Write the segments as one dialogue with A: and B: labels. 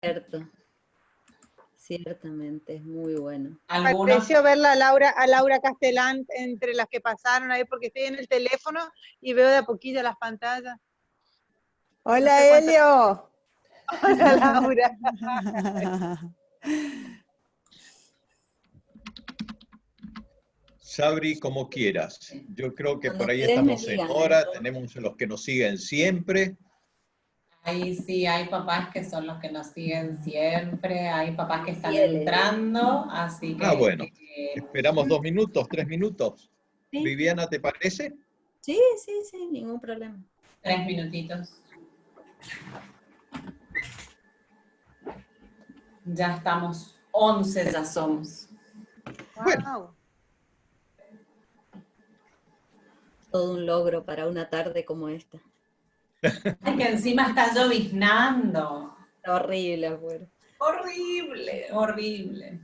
A: Cierto, ciertamente, es muy bueno.
B: Me pareció verla a Laura Castellán entre las que pasaron ahí, porque estoy en el teléfono y veo de a poquito las pantallas.
C: Hola,
B: No sé cuántas...
C: Helio.
B: Hola, Laura.
D: Sabri, como quieras. Yo creo que
A: Cuando
D: por ahí
A: ustedes me
D: estamos en
A: digan,
D: hora, tenemos los que nos siguen siempre.
E: Ahí sí, hay papás que son los que nos siguen siempre, hay papás que están
A: Fieles.
E: entrando, así que...
D: Bueno, esperamos 2 minutos, 3 minutos.
A: Sí.
D: Viviana, ¿te parece?
A: Sí, ningún problema.
E: 3 minutitos. Ya estamos, 11 ya somos.
B: Wow.
A: Todo un logro para una tarde como esta.
E: Ay, que encima está lloviznando.
A: Está horrible afuera.
E: Horrible, horrible.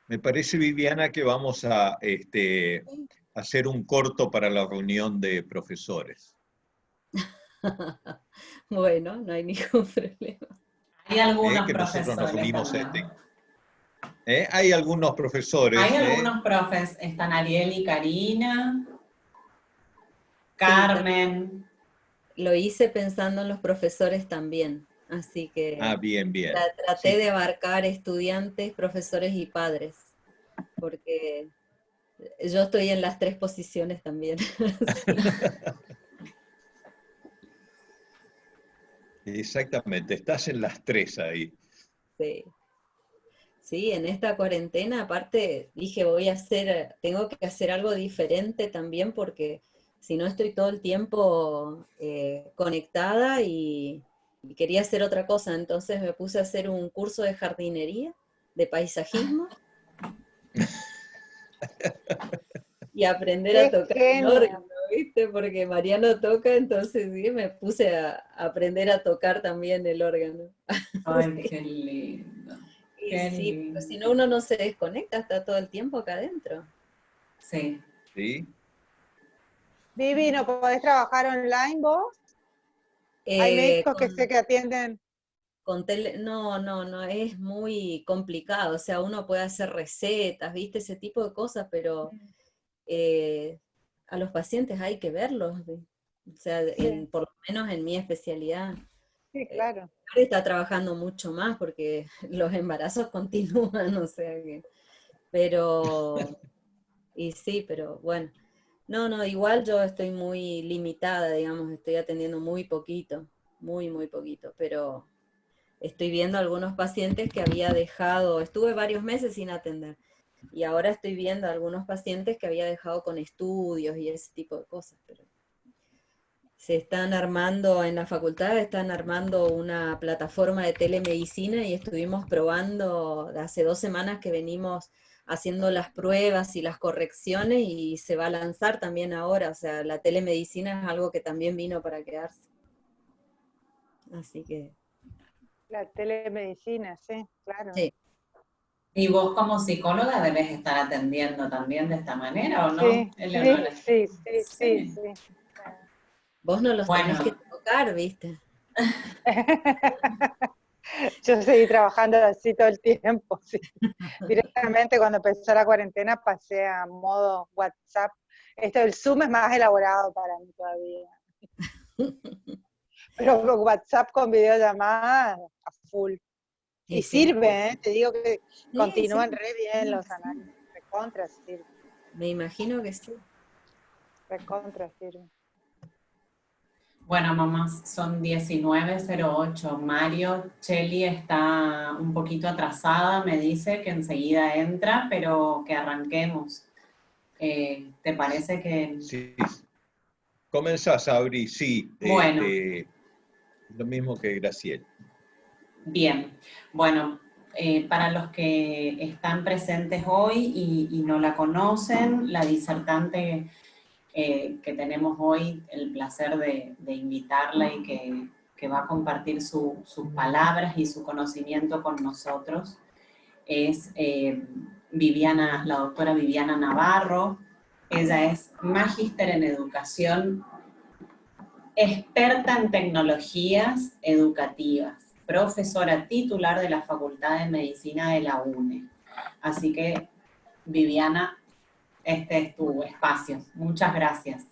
D: Me parece, Viviana, que vamos a hacer un corto para la reunión de profesores.
A: Bueno, no hay ningún problema.
E: Hay algunos
D: Que nosotros nos
E: profesores
D: unimos
E: también.
D: Hay algunos profesores.
E: Hay algunos profes, están Ariel y Karina, Carmen.
A: Lo hice pensando en los profesores también, así que
D: Bien.
A: traté de abarcar estudiantes, profesores y padres, porque yo estoy en las 3 posiciones también.
D: Exactamente, estás en las 3 ahí.
A: Sí. Sí, en esta cuarentena, aparte, dije, tengo que hacer algo diferente también, porque si no estoy todo el tiempo conectada y quería hacer otra cosa, entonces me puse a hacer un curso de jardinería, de paisajismo, y aprender a tocar el órgano, ¿viste? Porque Mariano toca, entonces sí, me puse a aprender a tocar también el órgano.
E: Ay, qué lindo.
A: Sí, pero si no uno no se desconecta, está todo el tiempo acá adentro.
E: Sí.
D: ¿Sí?
B: Vivi, ¿no podés trabajar online vos? Hay médicos que sé que atienden.
A: No, es muy complicado. O sea, uno puede hacer recetas, ¿viste? Ese tipo de cosas, pero a los pacientes hay que verlos. O sea, por lo menos en mi especialidad.
B: Sí, claro.
A: Está trabajando mucho más porque los embarazos continúan, o sea que... Pero... Y sí, pero bueno. No, igual yo estoy muy limitada, digamos, estoy atendiendo muy poquito, muy poquito, pero estoy viendo algunos pacientes que había dejado, estuve varios meses sin atender, y ahora estoy viendo algunos pacientes que había dejado con estudios y ese tipo de cosas, pero se están armando, en la facultad están armando una plataforma de telemedicina y estuvimos probando, hace 2 semanas que venimos haciendo las pruebas y las correcciones y se va a lanzar también ahora, o sea, la telemedicina es algo que también vino para quedarse. Así que...
B: La telemedicina, sí, claro.
A: Sí.
E: ¿Y vos como psicóloga debes estar atendiendo también de esta manera o no?
B: Sí,
E: Eleonora?
B: sí.
A: Vos no los tenés que tocar, ¿viste?
B: Yo seguí trabajando así todo el tiempo, sí. Directamente cuando empezó la cuarentena pasé a modo WhatsApp. Esto del Zoom es más elaborado para mí todavía. Pero con WhatsApp con videollamadas a full. Y sirve, te digo que continúan re bien los análisis. Recontra sirve.
A: Me imagino que sí.
B: Recontra sirve.
E: Bueno, mamás, son 19:08. Mario, Cheli está un poquito atrasada, me dice que enseguida entra, pero que arranquemos. ¿Te parece que...?
D: Sí. Comenzás, Sabri, sí.
E: Bueno.
D: Lo mismo que Graciela.
E: Bien. Bueno, para los que están presentes hoy y no la conocen, la disertante que tenemos hoy el placer de invitarla y que va a compartir sus palabras y su conocimiento con nosotros, es la doctora Viviana Navarro. Ella es magíster en educación, experta en tecnologías educativas, profesora titular de la Facultad de Medicina de la UNE. Así que, Viviana, este es tu espacio. Muchas gracias.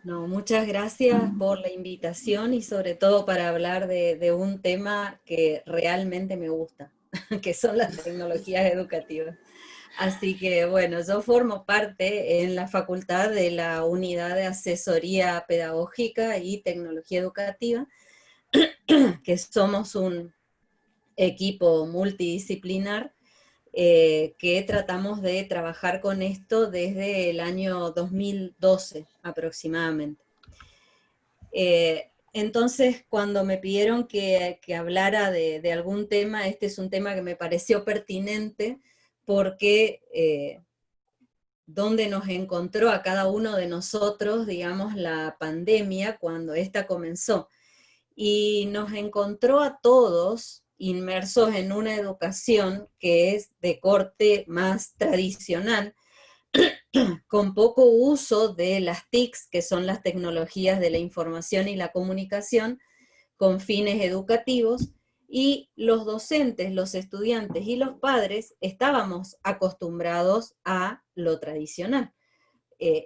A: No, muchas gracias por la invitación y sobre todo para hablar de un tema que realmente me gusta, que son las tecnologías educativas. Así que bueno, yo formo parte en la facultad de la Unidad de Asesoría Pedagógica y Tecnología Educativa, que somos un equipo multidisciplinar que tratamos de trabajar con esto desde el año 2012 aproximadamente. Entonces, cuando me pidieron que hablara de algún tema, este es un tema que me pareció pertinente porque donde nos encontró a cada uno de nosotros, digamos, la pandemia cuando esta comenzó. Y nos encontró a todos inmersos en una educación que es de corte más tradicional, con poco uso de las TICs, que son las tecnologías de la información y la comunicación, con fines educativos, y los docentes, los estudiantes y los padres estábamos acostumbrados a lo tradicional.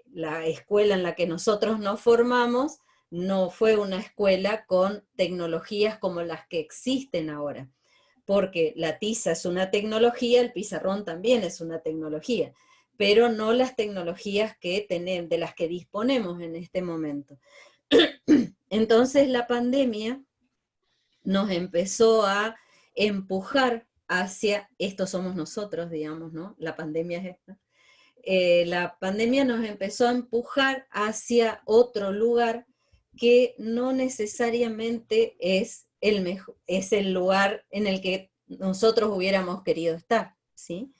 A: La escuela en la que nosotros nos formamos no fue una escuela con tecnologías como las que existen ahora, porque la tiza es una tecnología, el pizarrón también es una tecnología, pero no las tecnologías de las que disponemos en este momento. Entonces la pandemia nos empezó a empujar hacia, esto somos nosotros, digamos, ¿no? La pandemia es esta. La pandemia nos empezó a empujar hacia otro lugar que no necesariamente es el lugar en el que nosotros hubiéramos querido estar, ¿sí?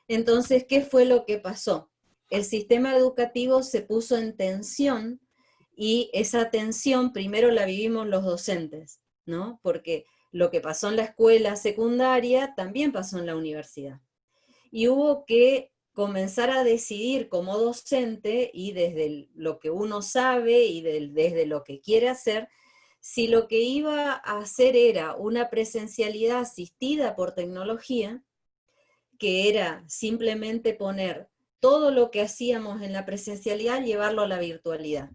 A: Entonces, ¿qué fue lo que pasó? El sistema educativo se puso en tensión y esa tensión primero la vivimos los docentes, ¿no? Porque lo que pasó en la escuela secundaria también pasó en la universidad. Y hubo que comenzar a decidir como docente y desde lo que uno sabe y desde lo que quiere hacer, si lo que iba a hacer era una presencialidad asistida por tecnología, que era simplemente poner todo lo que hacíamos en la presencialidad, llevarlo a la virtualidad,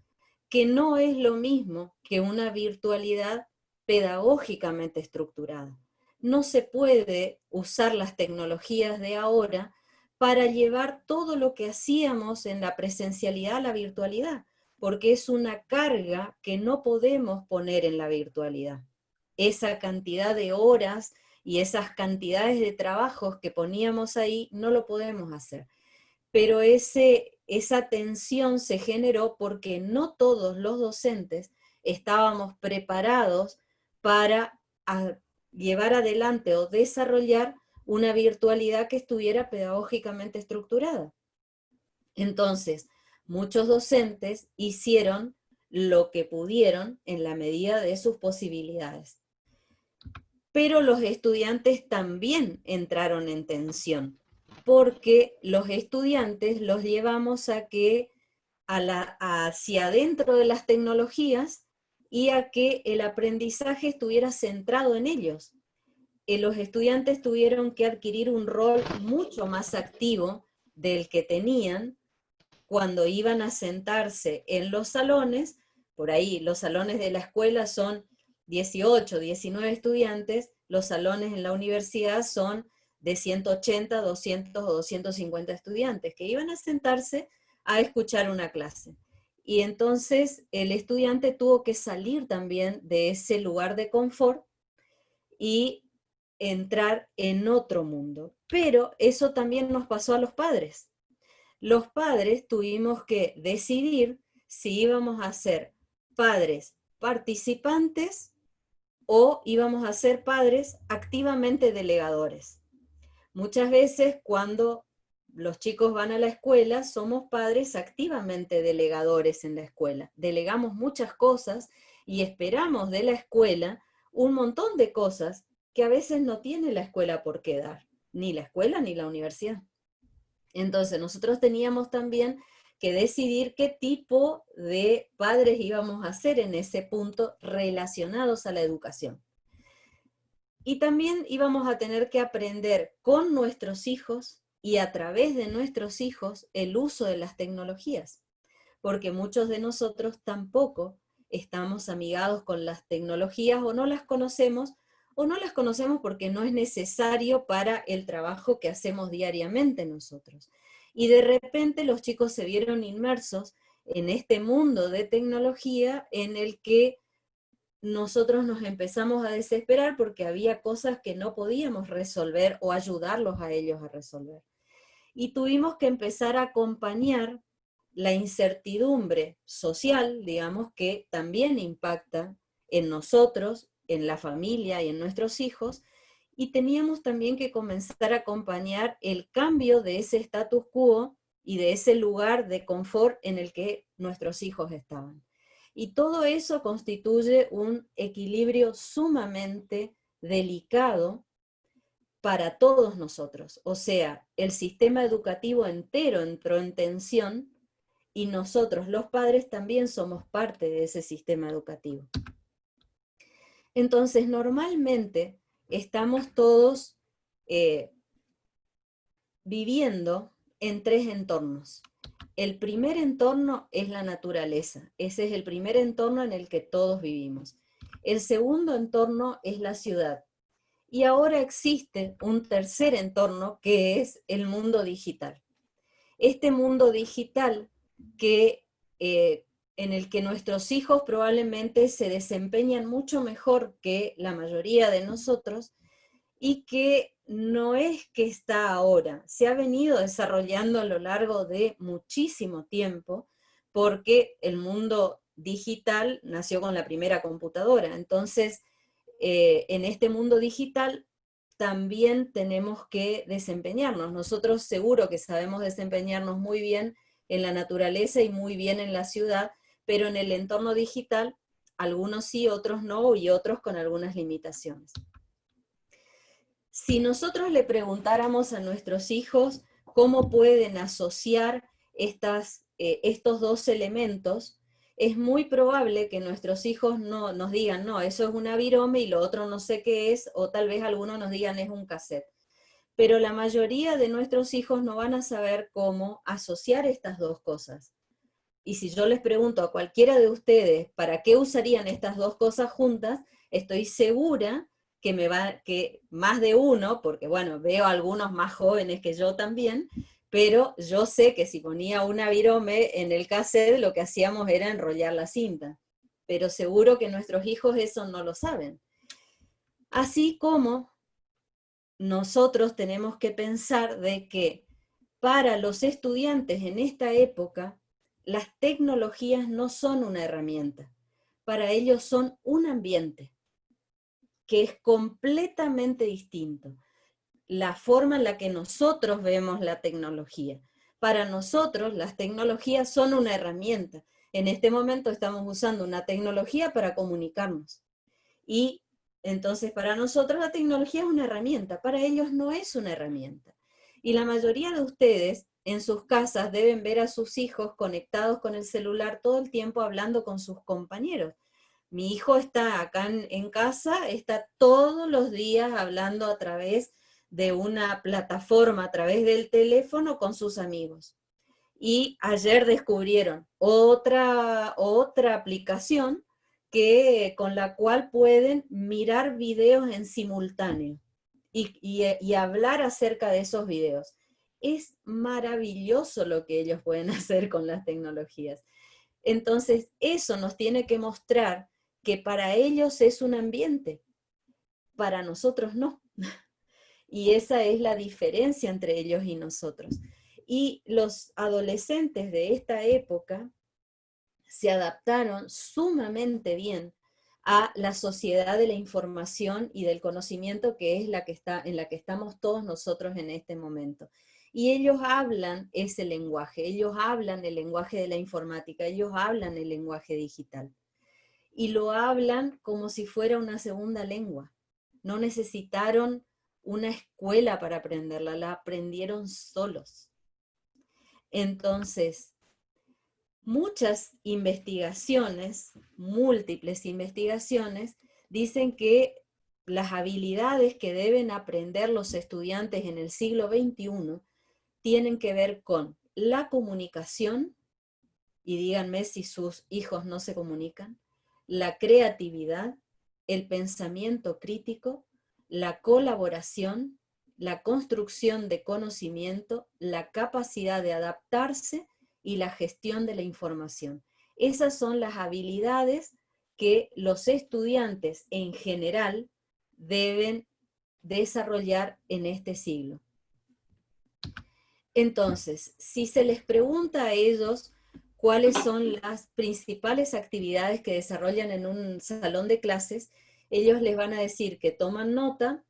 A: que no es lo mismo que una virtualidad pedagógicamente estructurada. No se puede usar las tecnologías de ahora para llevar todo lo que hacíamos en la presencialidad a la virtualidad, porque es una carga que no podemos poner en la virtualidad. Esa cantidad de horas y esas cantidades de trabajos que poníamos ahí no lo podemos hacer. Pero esa tensión se generó porque no todos los docentes estábamos preparados para llevar adelante o desarrollar una virtualidad que estuviera pedagógicamente estructurada. Entonces, muchos docentes hicieron lo que pudieron en la medida de sus posibilidades. Pero los estudiantes también entraron en tensión, porque los estudiantes los llevamos a que hacia adentro de las tecnologías y a que el aprendizaje estuviera centrado en ellos. Los estudiantes tuvieron que adquirir un rol mucho más activo del que tenían cuando iban a sentarse en los salones. Por ahí los salones de la escuela son 18, 19 estudiantes, los salones en la universidad son de 180, 200 o 250 estudiantes que iban a sentarse a escuchar una clase. Y entonces el estudiante tuvo que salir también de ese lugar de confort y entrar en otro mundo. Pero eso también nos pasó a los padres. Los padres tuvimos que decidir si íbamos a ser padres participantes o íbamos a ser padres activamente delegadores. Muchas veces cuando los chicos van a la escuela, somos padres activamente delegadores en la escuela. Delegamos muchas cosas y esperamos de la escuela un montón de cosas que a veces no tiene la escuela por qué dar, ni la escuela ni la universidad. Entonces nosotros teníamos también que decidir qué tipo de padres íbamos a ser en ese punto relacionados a la educación. Y también íbamos a tener que aprender con nuestros hijos y a través de nuestros hijos el uso de las tecnologías, porque muchos de nosotros tampoco estamos amigados con las tecnologías o no las conocemos porque no es necesario para el trabajo que hacemos diariamente nosotros. Y de repente los chicos se vieron inmersos en este mundo de tecnología en el que nosotros nos empezamos a desesperar porque había cosas que no podíamos resolver o ayudarlos a ellos a resolver. Y tuvimos que empezar a acompañar la incertidumbre social, digamos, que también impacta en nosotros, en la familia y en nuestros hijos, y teníamos también que comenzar a acompañar el cambio de ese status quo y de ese lugar de confort en el que nuestros hijos estaban. Y todo eso constituye un equilibrio sumamente delicado para todos nosotros. O sea, el sistema educativo entero entró en tensión y nosotros, los padres, también somos parte de ese sistema educativo. Entonces, normalmente estamos todos viviendo en 3 entornos. El primer entorno es la naturaleza. Ese es el primer entorno en el que todos vivimos. El segundo entorno es la ciudad. Y ahora existe un tercer entorno que es el mundo digital. Este mundo digital en el que nuestros hijos probablemente se desempeñan mucho mejor que la mayoría de nosotros y que no es que está ahora, se ha venido desarrollando a lo largo de muchísimo tiempo porque el mundo digital nació con la primera computadora. Entonces, en este mundo digital también tenemos que desempeñarnos. Nosotros seguro que sabemos desempeñarnos muy bien en la naturaleza y muy bien en la ciudad, pero en el entorno digital, algunos sí, otros no, y otros con algunas limitaciones. Si nosotros le preguntáramos a nuestros hijos cómo pueden asociar estos dos elementos, es muy probable que nuestros hijos no nos digan, no, eso es una virome y lo otro no sé qué es, o tal vez algunos nos digan es un cassette. Pero la mayoría de nuestros hijos no van a saber cómo asociar estas dos cosas. Y si yo les pregunto a cualquiera de ustedes para qué usarían estas dos cosas juntas, estoy segura que más de uno, porque bueno, veo a algunos más jóvenes que yo también, pero yo sé que si ponía una virome en el cassette, lo que hacíamos era enrollar la cinta. Pero seguro que nuestros hijos eso no lo saben. Así como nosotros tenemos que pensar de que para los estudiantes en esta época, las tecnologías no son una herramienta. Para ellos son un ambiente que es completamente distinto. La forma en la que nosotros vemos la tecnología. Para nosotros, las tecnologías son una herramienta. En este momento estamos usando una tecnología para comunicarnos. Y entonces para nosotros la tecnología es una herramienta, para ellos no es una herramienta. Y la mayoría de ustedes en sus casas deben ver a sus hijos conectados con el celular todo el tiempo hablando con sus compañeros. Mi hijo está acá en casa, está todos los días hablando a través de una plataforma, a través del teléfono con sus amigos. Y ayer descubrieron otra aplicación con la cual pueden mirar videos en simultáneo y hablar acerca de esos videos. Es maravilloso lo que ellos pueden hacer con las tecnologías. Entonces, eso nos tiene que mostrar que para ellos es un ambiente, para nosotros no. Y esa es la diferencia entre ellos y nosotros. Y los adolescentes de esta época se adaptaron sumamente bien a la sociedad de la información y del conocimiento que es en la que estamos todos nosotros en este momento. Y ellos hablan ese lenguaje, ellos hablan el lenguaje de la informática, ellos hablan el lenguaje digital. Y lo hablan como si fuera una segunda lengua. No necesitaron una escuela para aprenderla, la aprendieron solos. Entonces, muchas investigaciones, múltiples investigaciones, dicen que las habilidades que deben aprender los estudiantes en el siglo XXI tienen que ver con la comunicación, y díganme si sus hijos no se comunican, la creatividad, el pensamiento crítico, la colaboración, la construcción de conocimiento, la capacidad de adaptarse y la gestión de la información. Esas son las habilidades que los estudiantes en general deben desarrollar en este siglo. Entonces, si se les pregunta a ellos cuáles son las principales actividades que desarrollan en un salón de clases, ellos les van a decir que toman nota,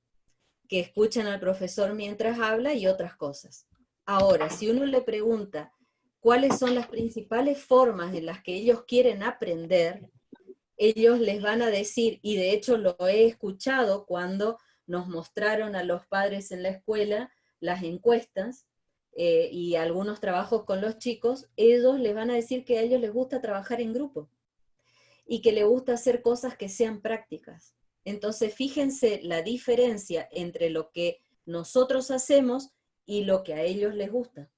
A: que escuchan al profesor mientras habla y otras cosas. Ahora, si uno le pregunta cuáles son las principales formas en las que ellos quieren aprender, ellos les van a decir, y de hecho lo he escuchado cuando nos mostraron a los padres en la escuela las encuestas, y algunos trabajos con los chicos, ellos les van a decir que a ellos les gusta trabajar en grupo y que les gusta hacer cosas que sean prácticas. Entonces, fíjense la diferencia entre lo que nosotros hacemos y lo que a ellos les gusta.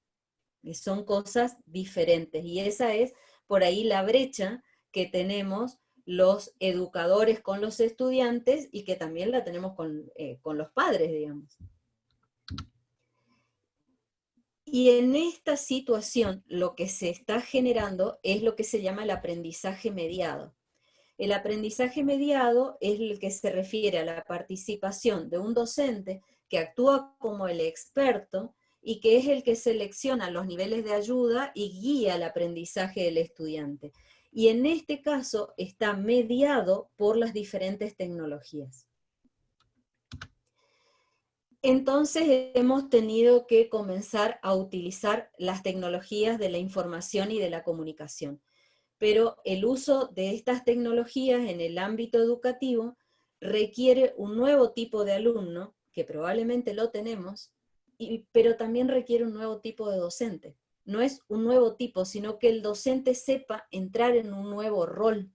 A: Y son cosas diferentes. Y esa es por ahí la brecha que tenemos los educadores con los estudiantes y que también la tenemos con los padres, digamos. Y en esta situación lo que se está generando es lo que se llama el aprendizaje mediado. El aprendizaje mediado es el que se refiere a la participación de un docente que actúa como el experto y que es el que selecciona los niveles de ayuda y guía el aprendizaje del estudiante. Y en este caso está mediado por las diferentes tecnologías. Entonces hemos tenido que comenzar a utilizar las tecnologías de la información y de la comunicación. Pero el uso de estas tecnologías en el ámbito educativo requiere un nuevo tipo de alumno, que probablemente lo tenemos, pero también requiere un nuevo tipo de docente. No es un nuevo tipo, sino que el docente sepa entrar en un nuevo rol.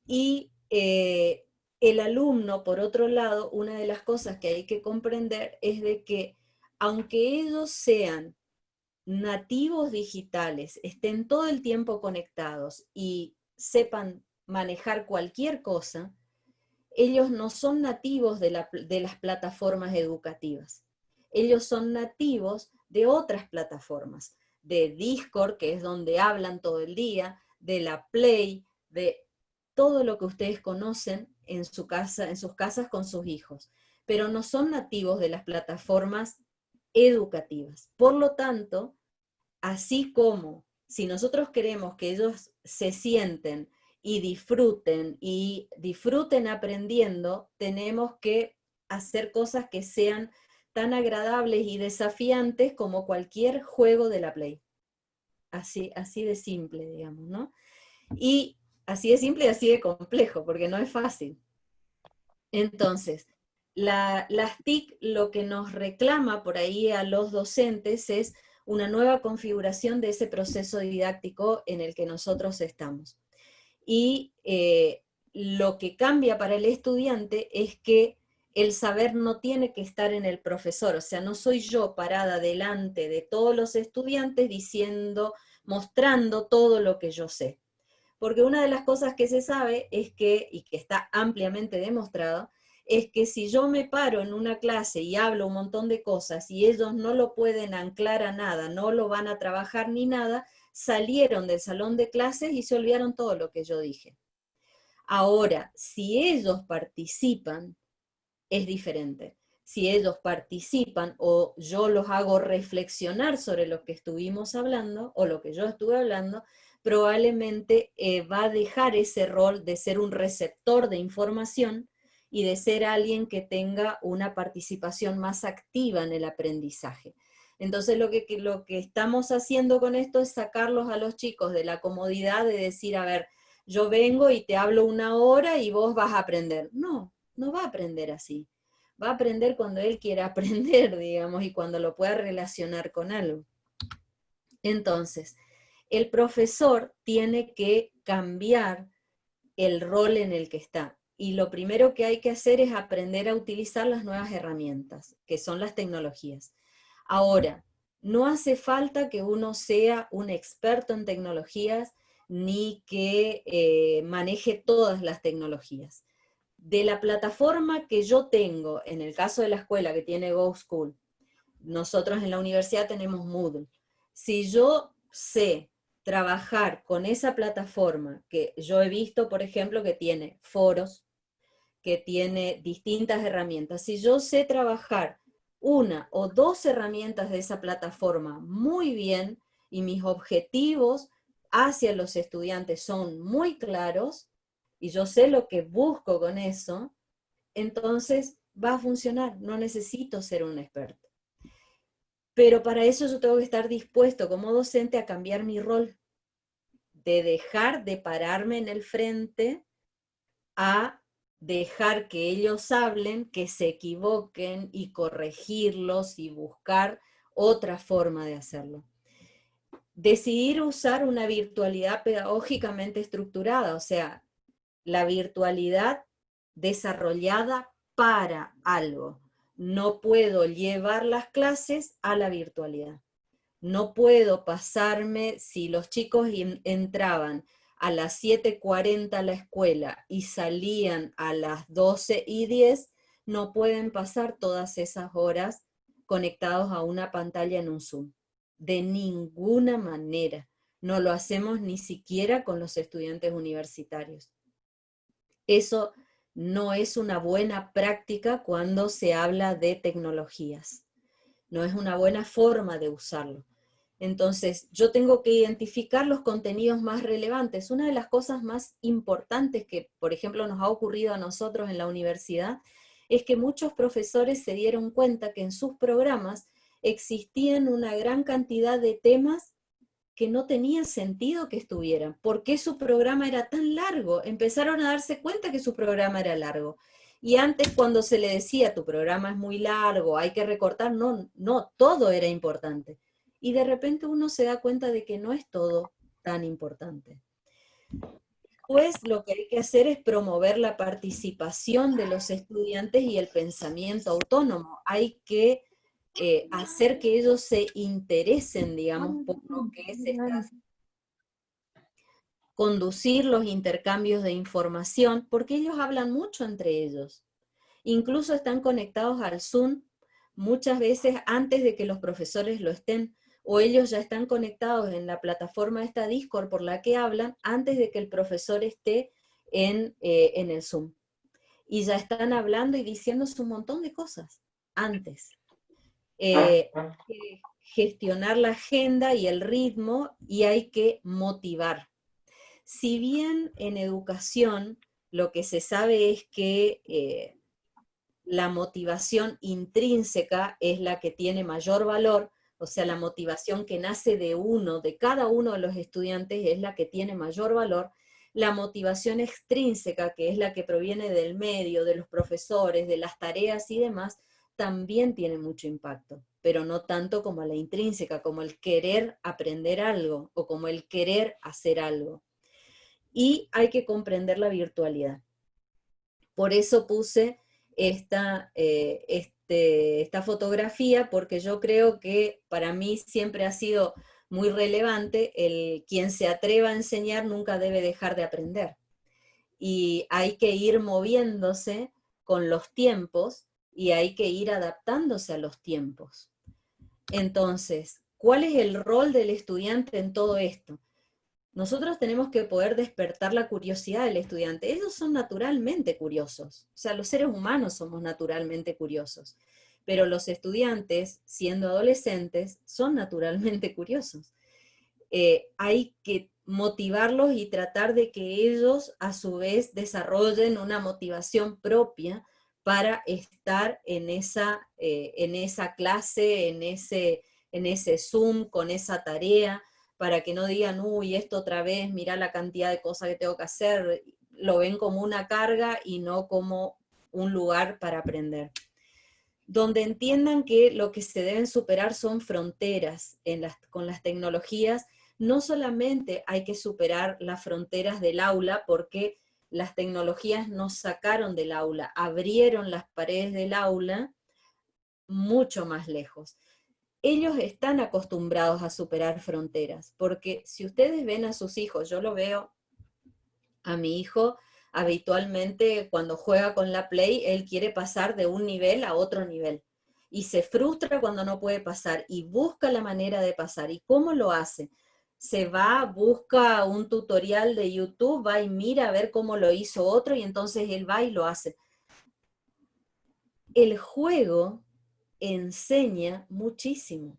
A: Y el alumno, por otro lado, una de las cosas que hay que comprender es de que, aunque ellos sean nativos digitales, estén todo el tiempo conectados y sepan manejar cualquier cosa, ellos no son nativos de las plataformas educativas. Ellos son nativos de otras plataformas, de Discord, que es donde hablan todo el día, de la Play, de todo lo que ustedes conocen en su casa, en sus casas con sus hijos, pero no son nativos de las plataformas educativas. Por lo tanto, así como si nosotros queremos que ellos se sienten y disfruten aprendiendo, tenemos que hacer cosas que sean tan agradables y desafiantes como cualquier juego de la Play. Así de simple, digamos, ¿no? Y así de simple y así de complejo, porque no es fácil. Entonces, las TIC lo que nos reclama por ahí a los docentes es una nueva configuración de ese proceso didáctico en el que nosotros estamos. Y lo que cambia para el estudiante es que el saber no tiene que estar en el profesor, o sea, no soy yo parada delante de todos los estudiantes mostrando todo lo que yo sé. Porque una de las cosas que se sabe es que, y que está ampliamente demostrado, es que si yo me paro en una clase y hablo un montón de cosas y ellos no lo pueden anclar a nada, no lo van a trabajar ni nada, salieron del salón de clases y se olvidaron todo lo que yo dije. Ahora, si ellos participan, es diferente. Si ellos participan o yo los hago reflexionar sobre lo que estuvimos hablando o lo que yo estuve hablando, probablemente va a dejar ese rol de ser un receptor de información y de ser alguien que tenga una participación más activa en el aprendizaje. Entonces lo que estamos haciendo con esto es sacarlos a los chicos de la comodidad de decir, a ver, yo vengo y te hablo 1 hora y vos vas a aprender. No, no va a aprender así. Va a aprender cuando él quiera aprender, digamos, y cuando lo pueda relacionar con algo. Entonces, el profesor tiene que cambiar el rol en el que está. Y lo primero que hay que hacer es aprender a utilizar las nuevas herramientas, que son las tecnologías. Ahora, no hace falta que uno sea un experto en tecnologías ni que maneje todas las tecnologías. De la plataforma que yo tengo, en el caso de la escuela que tiene GoSchool, nosotros en la universidad tenemos Moodle. Si yo sé trabajar con esa plataforma, que yo he visto, por ejemplo, que tiene foros, que tiene distintas herramientas, si yo sé trabajar una o dos herramientas de esa plataforma muy bien y mis objetivos hacia los estudiantes son muy claros y yo sé lo que busco con eso, entonces va a funcionar, no necesito ser un experto. Pero para eso yo tengo que estar dispuesto como docente a cambiar mi rol, de dejar de pararme en el frente a dejar que ellos hablen, que se equivoquen y corregirlos y buscar otra forma de hacerlo. Decidir usar una virtualidad pedagógicamente estructurada, o sea, la virtualidad desarrollada para algo. No puedo llevar las clases a la virtualidad. No puedo pasarme, si los chicos entraban a las 7:40 a la escuela y salían a las 12:10, no pueden pasar todas esas horas conectados a una pantalla en un Zoom. De ninguna manera. No lo hacemos ni siquiera con los estudiantes universitarios. Eso no es una buena práctica cuando se habla de tecnologías. No es una buena forma de usarlo. Entonces, yo tengo que identificar los contenidos más relevantes. Una de las cosas más importantes que, por ejemplo, nos ha ocurrido a nosotros en la universidad, es que muchos profesores se dieron cuenta que en sus programas existían una gran cantidad de temas que no tenía sentido que estuvieran. ¿Por qué su programa era tan largo? Empezaron a darse cuenta que su programa era largo. Y antes, cuando se le decía, tu programa es muy largo, hay que recortar, no, todo era importante. Y de repente uno se da cuenta de que no es todo tan importante. Pues lo que hay que hacer es promover la participación de los estudiantes y el pensamiento autónomo. Hay que hacer que ellos se interesen, digamos, por lo que es conducir los intercambios de información, porque ellos hablan mucho entre ellos. Incluso están conectados al Zoom muchas veces antes de que los profesores lo estén, o ellos ya están conectados en la plataforma esta Discord por la que hablan antes de que el profesor esté en el Zoom. Y ya están hablando y diciéndose un montón de cosas antes. Hay que gestionar la agenda y el ritmo y hay que motivar. Si bien en educación lo que se sabe es que la motivación intrínseca es la que tiene mayor valor, o sea, la motivación que nace de cada uno de los estudiantes es la que tiene mayor valor. La motivación extrínseca, que es la que proviene del medio, de los profesores, de las tareas y demás, también tiene mucho impacto, pero no tanto como la intrínseca, como el querer aprender algo o como el querer hacer algo. Y hay que comprender la virtualidad. Por eso puse esta fotografía, porque yo creo que para mí siempre ha sido muy relevante el quien se atreva a enseñar nunca debe dejar de aprender. Y hay que ir moviéndose con los tiempos y hay que ir adaptándose a los tiempos. Entonces, ¿cuál es el rol del estudiante en todo esto? Nosotros tenemos que poder despertar la curiosidad del estudiante. Ellos son naturalmente curiosos. O sea, los seres humanos somos naturalmente curiosos. Pero los estudiantes, siendo adolescentes, son naturalmente curiosos. Hay que motivarlos y tratar de que ellos, a su vez, desarrollen una motivación propia para estar en esa clase, en ese Zoom, con esa tarea, para que no digan, uy, esto otra vez, mirá la cantidad de cosas que tengo que hacer, lo ven como una carga y no como un lugar para aprender. donde entiendan que lo que se deben superar son fronteras con las tecnologías. No solamente hay que superar las fronteras del aula, porque las tecnologías nos sacaron del aula, abrieron las paredes del aula mucho más lejos. Ellos están acostumbrados a superar fronteras, porque si ustedes ven a sus hijos, yo lo veo a mi hijo habitualmente cuando juega con la Play, él quiere pasar de un nivel a otro nivel, y se frustra cuando no puede pasar, y busca la manera de pasar. ¿Y cómo lo hace? Se va, busca un tutorial de YouTube, va y mira a ver cómo lo hizo otro, y entonces él va y lo hace. El juego enseña muchísimo.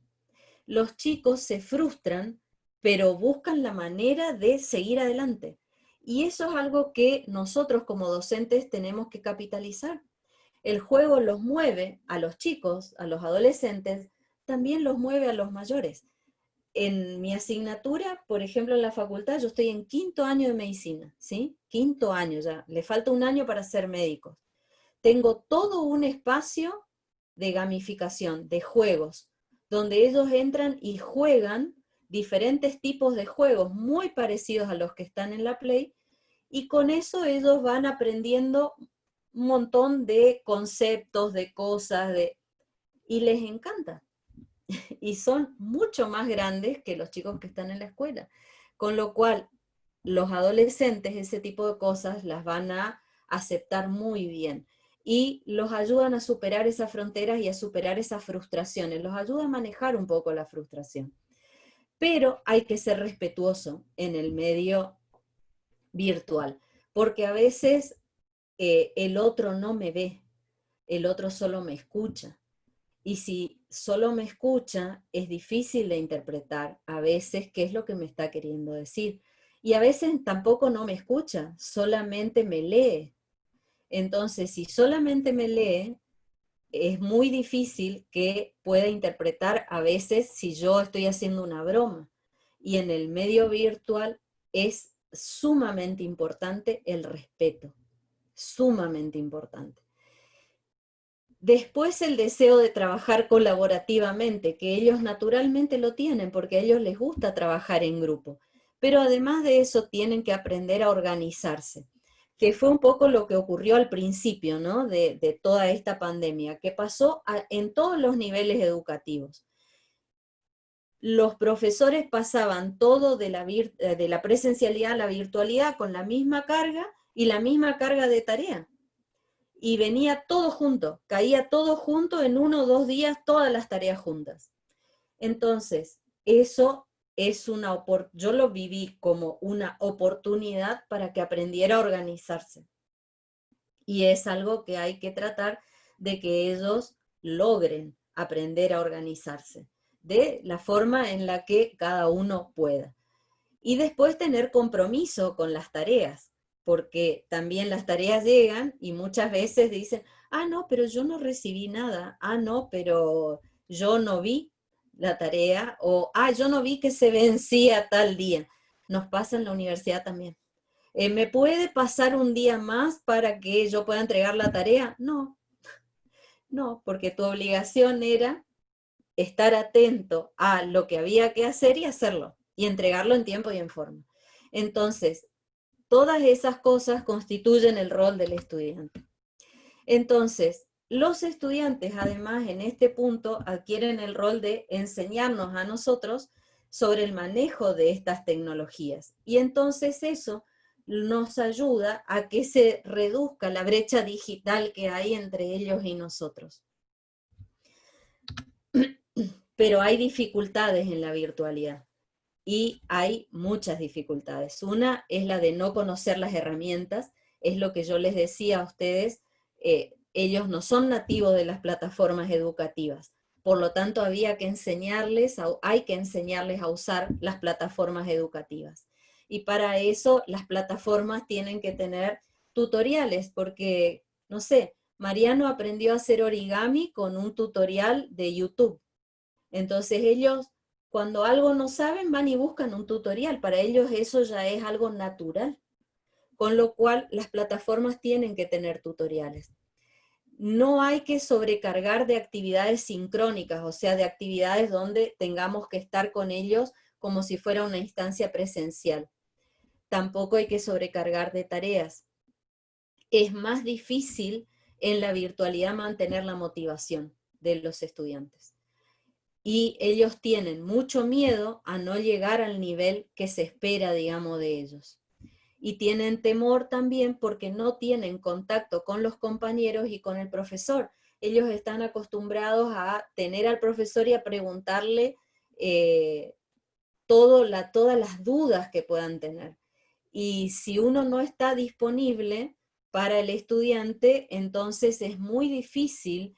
A: Los chicos se frustran, pero buscan la manera de seguir adelante. Y eso es algo que nosotros como docentes tenemos que capitalizar. El juego los mueve a los chicos, a los adolescentes, también los mueve a los mayores. En mi asignatura, por ejemplo, en la facultad, yo estoy en 5º año de medicina, ¿sí? 5º año ya, le falta un año para ser médico. Tengo todo un espacio de gamificación, de juegos, donde ellos entran y juegan diferentes tipos de juegos muy parecidos a los que están en la Play, y con eso ellos van aprendiendo un montón de conceptos, de cosas, y les encanta. Y son mucho más grandes que los chicos que están en la escuela. Con lo cual, los adolescentes ese tipo de cosas las van a aceptar muy bien. Y los ayudan a superar esas fronteras y a superar esas frustraciones. Los ayuda a manejar un poco la frustración. Pero hay que ser respetuoso en el medio virtual, porque a veces el otro no me ve, el otro solo me escucha. Y si solo me escucha, es difícil de interpretar a veces qué es lo que me está queriendo decir. Y a veces tampoco no me escucha, solamente me lee. Entonces, si solamente me lee, es muy difícil que pueda interpretar a veces si yo estoy haciendo una broma. Y en el medio virtual es sumamente importante el respeto, sumamente importante. Después el deseo de trabajar colaborativamente, que ellos naturalmente lo tienen porque a ellos les gusta trabajar en grupo. Pero además de eso tienen que aprender a organizarse, que fue un poco lo que ocurrió al principio, ¿no? de toda esta pandemia, que pasó en todos los niveles educativos. Los profesores pasaban todo de la presencialidad a la virtualidad con la misma carga y la misma carga de tarea. Y venía todo junto, caía todo junto en 1 o 2 días, todas las tareas juntas. Entonces, eso es yo lo viví como una oportunidad para que aprendiera a organizarse. Y es algo que hay que tratar de que ellos logren aprender a organizarse, de la forma en la que cada uno pueda. Y después tener compromiso con las tareas, porque también las tareas llegan y muchas veces dicen, ah, no, pero yo no recibí nada, ah, no, pero yo no vi la tarea, o ah, yo no vi que se vencía tal día. Nos pasa en la universidad también. ¿Me puede pasar un día más para que yo pueda entregar la tarea? No, no, porque tu obligación era estar atento a lo que había que hacer y hacerlo, y entregarlo en tiempo y en forma. Entonces, todas esas cosas constituyen el rol del estudiante. Entonces, los estudiantes, además, en este punto, adquieren el rol de enseñarnos a nosotros sobre el manejo de estas tecnologías. Y entonces eso nos ayuda a que se reduzca la brecha digital que hay entre ellos y nosotros. Pero hay dificultades en la virtualidad. Y hay muchas dificultades. Una es la de no conocer las herramientas, es lo que yo les decía a ustedes, ellos no son nativos de las plataformas educativas, por lo tanto hay que enseñarles a usar las plataformas educativas. Y para eso las plataformas tienen que tener tutoriales, porque, no sé, Mariano aprendió a hacer origami con un tutorial de YouTube. Entonces ellos, cuando algo no saben, van y buscan un tutorial. Para ellos eso ya es algo natural. Con lo cual, las plataformas tienen que tener tutoriales. no hay que sobrecargar de actividades sincrónicas, o sea, de actividades donde tengamos que estar con ellos como si fuera una instancia presencial. Tampoco hay que sobrecargar de tareas. Es más difícil en la virtualidad mantener la motivación de los estudiantes. Y ellos tienen mucho miedo a no llegar al nivel que se espera, digamos, de ellos. Y tienen temor también porque no tienen contacto con los compañeros y con el profesor. Ellos están acostumbrados a tener al profesor y a preguntarle todas las dudas que puedan tener. Y si uno no está disponible para el estudiante, entonces es muy difícil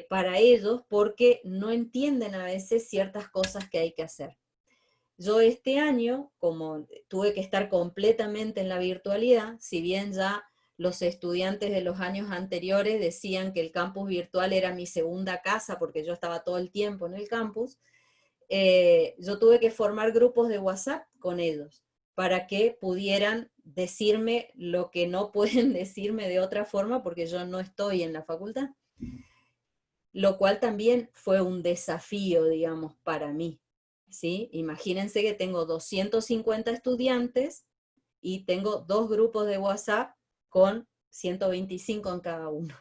A: para ellos porque no entienden a veces ciertas cosas que hay que hacer. Yo este año, como tuve que estar completamente en la virtualidad, si bien ya los estudiantes de los años anteriores decían que el campus virtual era mi segunda casa porque yo estaba todo el tiempo en el campus, yo tuve que formar grupos de WhatsApp con ellos para que pudieran decirme lo que no pueden decirme de otra forma porque yo no estoy en la facultad. Lo cual también fue un desafío, digamos, para mí. ¿Sí? Imagínense que tengo 250 estudiantes y tengo 2 grupos de WhatsApp con 125 en cada uno.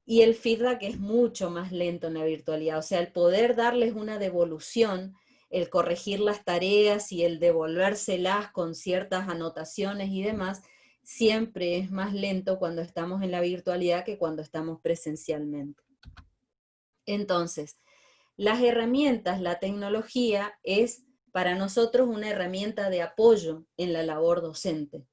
A: Y el feedback es mucho más lento en la virtualidad, o sea, el poder darles una devolución, el corregir las tareas y el devolvérselas con ciertas anotaciones y demás, siempre es más lento cuando estamos en la virtualidad que cuando estamos presencialmente. Entonces, las herramientas, la tecnología es para nosotros una herramienta de apoyo en la labor docente.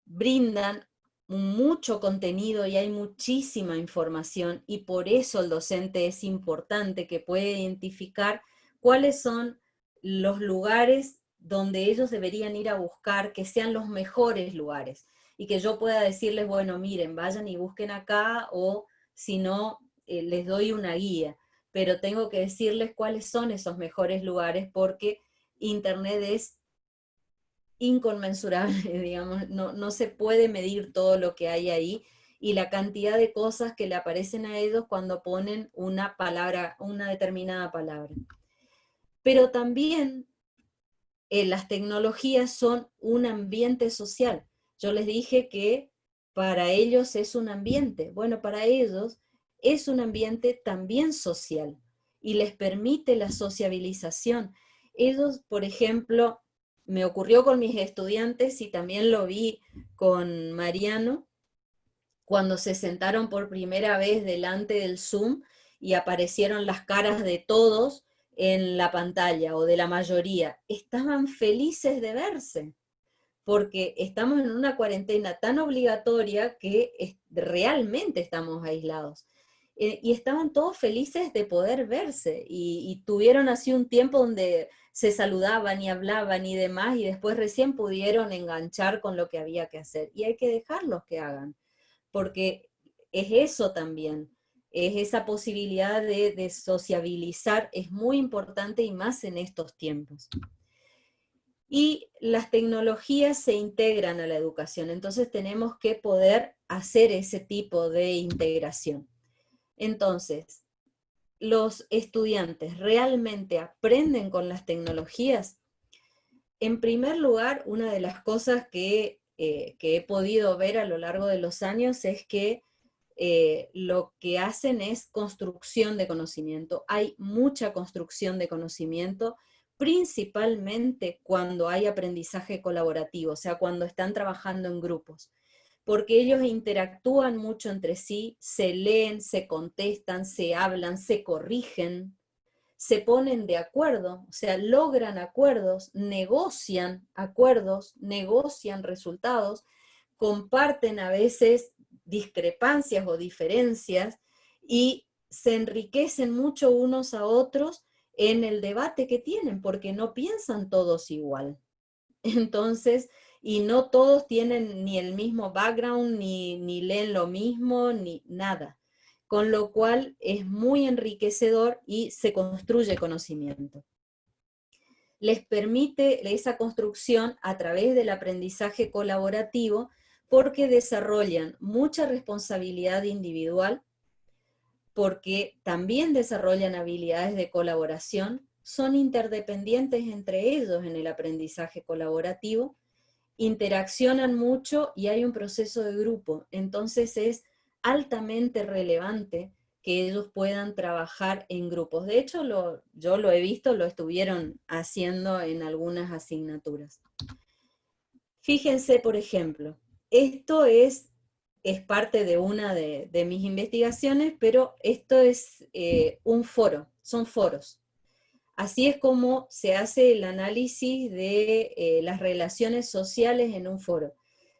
A: Brindan mucho contenido y hay muchísima información y por eso el docente es importante que pueda identificar cuáles son los lugares donde ellos deberían ir a buscar, que sean los mejores lugares y que yo pueda decirles, bueno, miren, vayan y busquen acá o si no, les doy una guía. Pero tengo que decirles cuáles son esos mejores lugares porque Internet es inconmensurable, digamos, no se puede medir todo lo que hay ahí y la cantidad de cosas que le aparecen a ellos cuando ponen una palabra, una determinada palabra. Pero también las tecnologías son un ambiente social. Yo les dije que para ellos es un ambiente. Bueno, para ellos es un ambiente también social y les permite la sociabilización. Ellos, por ejemplo, me ocurrió con mis estudiantes y también lo vi con Mariano, cuando se sentaron por primera vez delante del Zoom y aparecieron las caras de todos en la pantalla o de la mayoría. Estaban felices de verse porque estamos en una cuarentena tan obligatoria que realmente estamos aislados. Y estaban todos felices de poder verse, y tuvieron así un tiempo donde se saludaban y hablaban y demás, y después recién pudieron enganchar con lo que había que hacer. Y hay que dejarlos que hagan, porque es eso también, es esa posibilidad de sociabilizar, es muy importante y más en estos tiempos. Y las tecnologías se integran a la educación, entonces tenemos que poder hacer ese tipo de integración. Entonces, ¿los estudiantes realmente aprenden con las tecnologías? En primer lugar, una de las cosas que he podido ver a lo largo de los años es que lo que hacen es construcción de conocimiento. Hay mucha construcción de conocimiento, principalmente cuando hay aprendizaje colaborativo, o sea, cuando están trabajando en grupos, porque ellos interactúan mucho entre sí, se leen, se contestan, se hablan, se corrigen, se ponen de acuerdo, o sea, logran acuerdos, negocian resultados, comparten a veces discrepancias o diferencias y se enriquecen mucho unos a otros en el debate que tienen, porque no piensan todos igual. Entonces, y no todos tienen ni el mismo background, ni leen lo mismo, ni nada. Con lo cual es muy enriquecedor y se construye conocimiento. Les permite esa construcción a través del aprendizaje colaborativo porque desarrollan mucha responsabilidad individual, porque también desarrollan habilidades de colaboración, son interdependientes entre ellos en el aprendizaje colaborativo, interaccionan mucho y hay un proceso de grupo. Entonces es altamente relevante que ellos puedan trabajar en grupos. De hecho, yo lo he visto, lo estuvieron haciendo en algunas asignaturas. Fíjense, por ejemplo, esto es parte de una de mis investigaciones, pero esto es un foro, son foros. Así es como se hace el análisis de las relaciones sociales en un foro.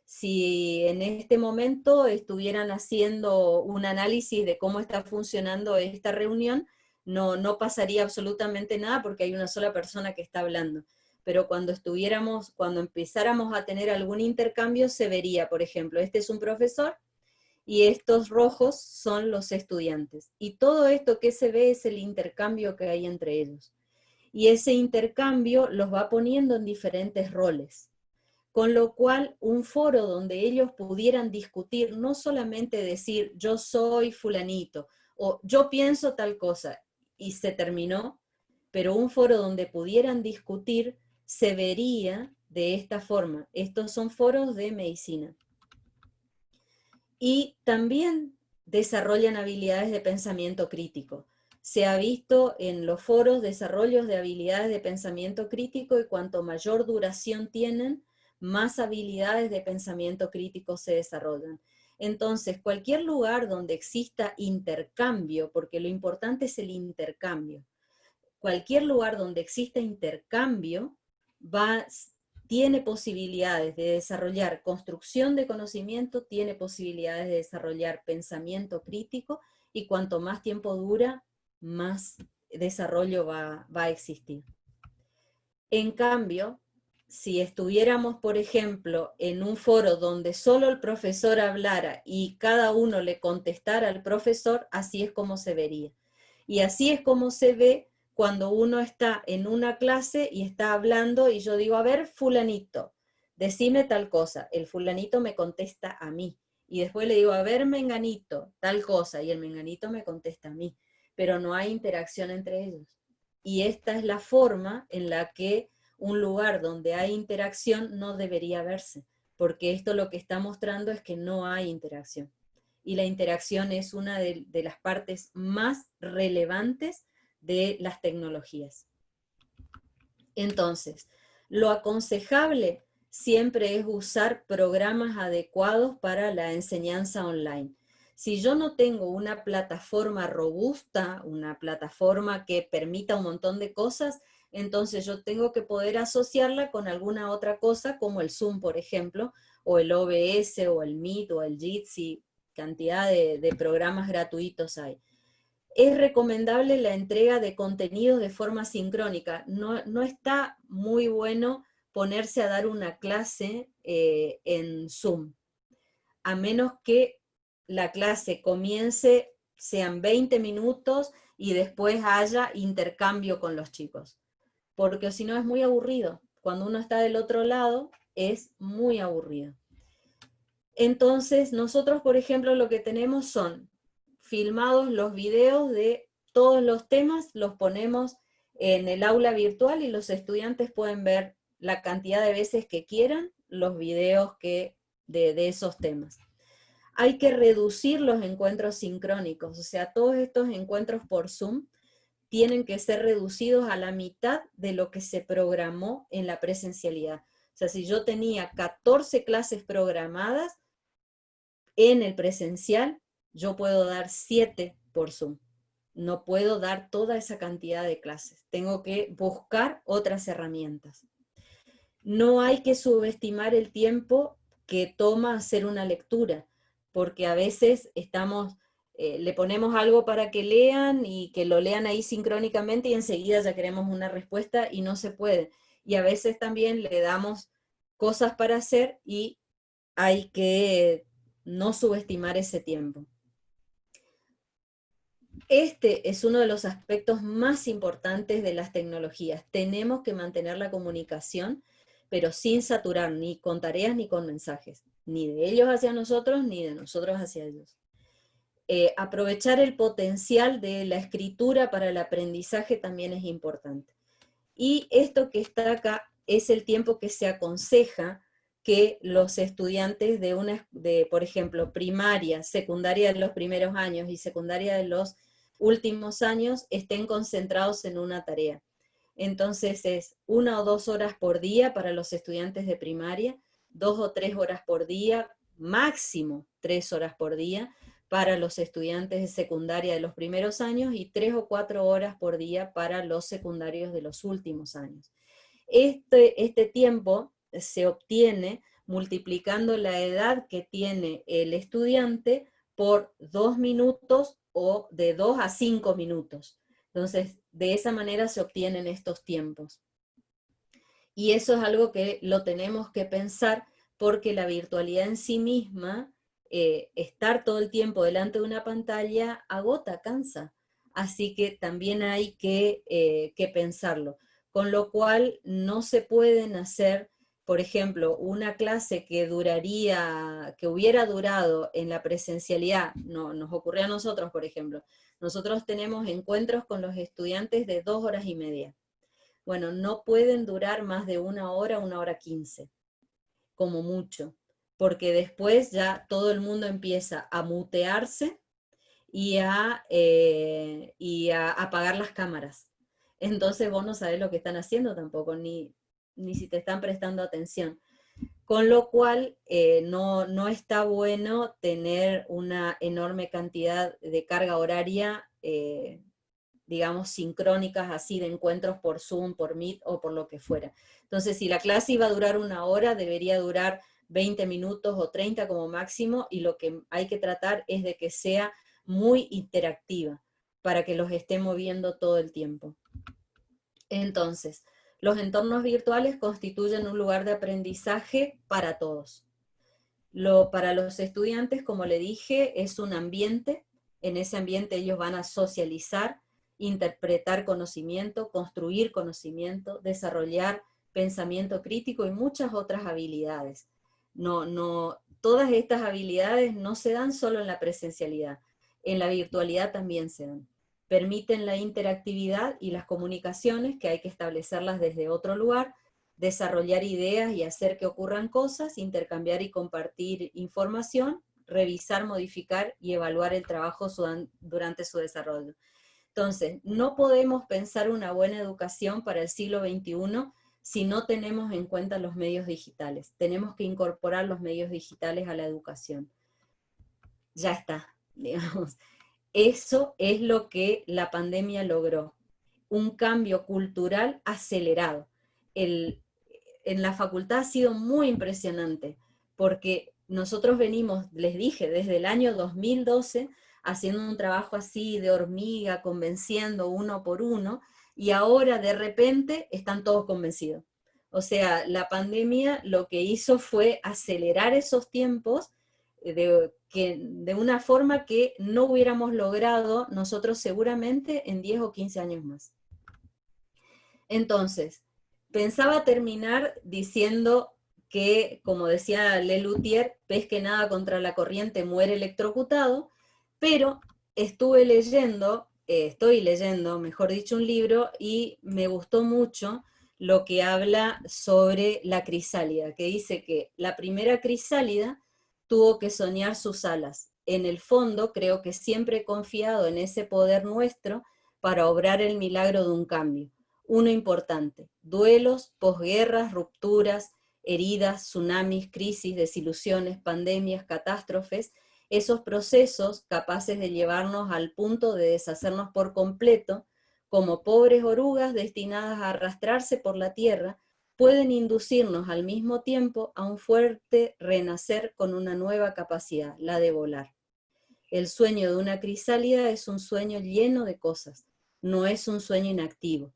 A: Si en este momento estuvieran haciendo un análisis de cómo está funcionando esta reunión, no pasaría absolutamente nada porque hay una sola persona que está hablando. Pero cuando empezáramos a tener algún intercambio, se vería, por ejemplo, este es un profesor y estos rojos son los estudiantes. Y todo esto que se ve es el intercambio que hay entre ellos. Y ese intercambio los va poniendo en diferentes roles. Con lo cual, un foro donde ellos pudieran discutir, no solamente decir yo soy fulanito, o yo pienso tal cosa, y se terminó, pero un foro donde pudieran discutir se vería de esta forma. Estos son foros de medicina. Y también desarrollan habilidades de pensamiento crítico. Se ha visto en los foros desarrollos de habilidades de pensamiento crítico y cuanto mayor duración tienen, más habilidades de pensamiento crítico se desarrollan. Entonces, cualquier lugar donde exista intercambio, porque lo importante es el intercambio, cualquier lugar donde exista intercambio tiene posibilidades de desarrollar construcción de conocimiento, tiene posibilidades de desarrollar pensamiento crítico, y cuanto más tiempo dura, más desarrollo va a existir. En cambio, si estuviéramos, por ejemplo, en un foro donde solo el profesor hablara y cada uno le contestara al profesor, así es como se vería. Y así es como se ve cuando uno está en una clase y está hablando y yo digo, a ver, fulanito, decime tal cosa. El fulanito me contesta a mí. Y después le digo, a ver, menganito, tal cosa. Y el menganito me contesta a mí. Pero no hay interacción entre ellos. Y esta es la forma en la que un lugar donde hay interacción no debería verse, porque esto lo que está mostrando es que no hay interacción. Y la interacción es una de las partes más relevantes de las tecnologías. Entonces, lo aconsejable siempre es usar programas adecuados para la enseñanza online. Si yo no tengo una plataforma robusta, una plataforma que permita un montón de cosas, entonces yo tengo que poder asociarla con alguna otra cosa, como el Zoom, por ejemplo, o el OBS, o el Meet, o el Jitsi, cantidad de programas gratuitos hay. Es recomendable la entrega de contenidos de forma sincrónica. No está muy bueno ponerse a dar una clase en Zoom, a menos que la clase comience, sean 20 minutos y después haya intercambio con los chicos. Porque si no es muy aburrido. Cuando uno está del otro lado, es muy aburrido. Entonces, nosotros, por ejemplo, lo que tenemos son filmados los videos de todos los temas, los ponemos en el aula virtual y los estudiantes pueden ver la cantidad de veces que quieran los videos de esos temas. Hay que reducir los encuentros sincrónicos, o sea, todos estos encuentros por Zoom tienen que ser reducidos a la mitad de lo que se programó en la presencialidad. O sea, si yo tenía 14 clases programadas en el presencial, yo puedo dar 7 por Zoom. No puedo dar toda esa cantidad de clases. Tengo que buscar otras herramientas. No hay que subestimar el tiempo que toma hacer una lectura, porque a veces le ponemos algo para que lean y que lo lean ahí sincrónicamente y enseguida ya queremos una respuesta y no se puede. Y a veces también le damos cosas para hacer y hay que no subestimar ese tiempo. Este es uno de los aspectos más importantes de las tecnologías. Tenemos que mantener la comunicación, pero sin saturar ni con tareas ni con mensajes. ni de ellos hacia nosotros, ni de nosotros hacia ellos. Aprovechar el potencial de la escritura para el aprendizaje también es importante. Y esto que está acá es el tiempo que se aconseja que los estudiantes de, por ejemplo, primaria, secundaria de los primeros años y secundaria de los últimos años estén concentrados en una tarea. Entonces es 1 o 2 horas por día para los estudiantes de primaria, 2 o 3 horas por día, máximo 3 horas por día para los estudiantes de secundaria de los primeros años y 3 o 4 horas por día para los secundarios de los últimos años. Este tiempo se obtiene multiplicando la edad que tiene el estudiante por 2 minutos o de 2 a 5 minutos. Entonces, de esa manera se obtienen estos tiempos. Y eso es algo que lo tenemos que pensar porque la virtualidad en sí misma, estar todo el tiempo delante de una pantalla, agota, cansa. Así que también hay que pensarlo. Con lo cual no se pueden hacer, por ejemplo, una clase que hubiera durado en la presencialidad, no, nos ocurrió a nosotros, por ejemplo. Nosotros tenemos encuentros con los estudiantes de 2 horas y media. Bueno, no pueden durar más de 1 hora, 1 hora 15, como mucho, porque después ya todo el mundo empieza a mutearse y a apagar las cámaras. Entonces vos no sabés lo que están haciendo tampoco, ni si te están prestando atención. Con lo cual no está bueno tener una enorme cantidad de carga horaria, digamos, sincrónicas, así de encuentros por Zoom, por Meet o por lo que fuera. Entonces, si la clase iba a durar 1 hora, debería durar 20 minutos o 30 como máximo, y lo que hay que tratar es de que sea muy interactiva, para que los esté moviendo todo el tiempo. Entonces, los entornos virtuales constituyen un lugar de aprendizaje para todos. Para los estudiantes, como le dije, es un ambiente. En ese ambiente ellos van a socializar, interpretar conocimiento, construir conocimiento, desarrollar pensamiento crítico y muchas otras habilidades. Todas estas habilidades no se dan solo en la presencialidad, en la virtualidad también se dan. Permiten la interactividad y las comunicaciones, que hay que establecerlas desde otro lugar, desarrollar ideas y hacer que ocurran cosas, intercambiar y compartir información, revisar, modificar y evaluar el trabajo durante su desarrollo. Entonces, no podemos pensar una buena educación para el siglo XXI si no tenemos en cuenta los medios digitales. Tenemos que incorporar los medios digitales a la educación. Ya está, digamos. Eso es lo que la pandemia logró. Un cambio cultural acelerado. En la facultad ha sido muy impresionante, porque nosotros venimos, les dije, desde el año 2012, haciendo un trabajo así de hormiga, convenciendo uno por uno, y ahora de repente están todos convencidos. O sea, la pandemia lo que hizo fue acelerar esos tiempos de una forma que no hubiéramos logrado nosotros seguramente en 10 o 15 años más. Entonces, pensaba terminar diciendo que, como decía Lelutier, pez que nada contra la corriente muere electrocutado, pero estoy leyendo, mejor dicho, un libro, y me gustó mucho lo que habla sobre la crisálida, que dice que la primera crisálida tuvo que soñar sus alas. En el fondo, creo que siempre he confiado en ese poder nuestro para obrar el milagro de un cambio. Uno importante: duelos, posguerras, rupturas, heridas, tsunamis, crisis, desilusiones, pandemias, catástrofes, esos procesos capaces de llevarnos al punto de deshacernos por completo, como pobres orugas destinadas a arrastrarse por la tierra, pueden inducirnos al mismo tiempo a un fuerte renacer con una nueva capacidad, la de volar. El sueño de una crisálida es un sueño lleno de cosas, no es un sueño inactivo.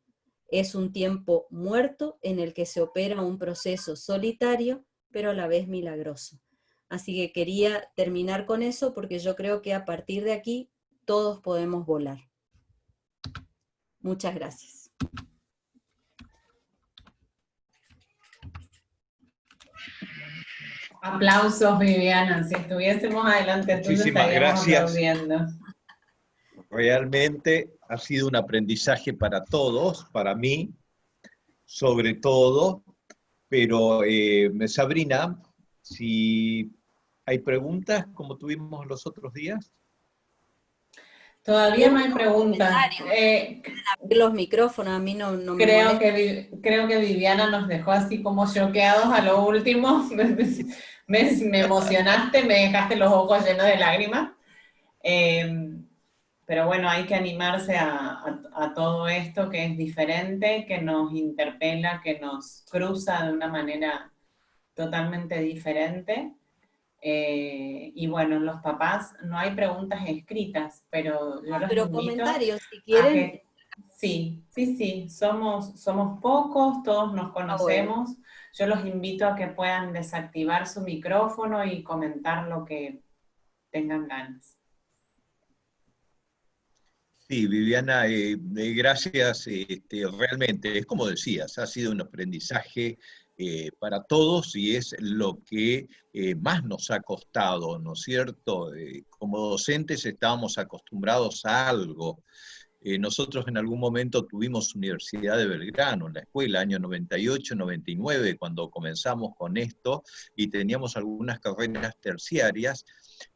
A: Es un tiempo muerto en el que se opera un proceso solitario, pero a la vez milagroso. Así que quería terminar con eso porque yo creo que a partir de aquí todos podemos volar. Muchas gracias.
E: Aplausos, Viviana. Si estuviésemos adelante tuyo,
D: Muchísimas
E: estaríamos
D: gracias.
E: aplaudiendo.
D: Realmente ha sido un aprendizaje para todos, para mí, sobre todo, pero Sabrina, si hay preguntas como tuvimos los otros días.
E: Todavía no hay preguntas.
A: Los micrófonos a mí no me
E: Creo
A: molesta.
E: que Viviana nos dejó así como choqueados a lo último. Me emocionaste, me dejaste los ojos llenos de lágrimas. Pero bueno, hay que animarse a todo esto que es diferente, que nos interpela, que nos cruza de una manera totalmente diferente. Y bueno, los papás, no hay preguntas escritas, pero yo los
A: Pero
E: invito
A: comentarios, si
E: a
A: quieren.
E: que sí, somos pocos, todos nos conocemos.
A: Bueno.
E: Yo los invito a que puedan desactivar su micrófono y comentar lo que tengan ganas.
D: Sí, Viviana, gracias. Realmente, es como decías, ha sido un aprendizaje para todos y es lo que más nos ha costado, ¿no es cierto? Como docentes estábamos acostumbrados a algo. Nosotros en algún momento tuvimos Universidad de Belgrano, en la escuela, año 98, 99, cuando comenzamos con esto, y teníamos algunas carreras terciarias,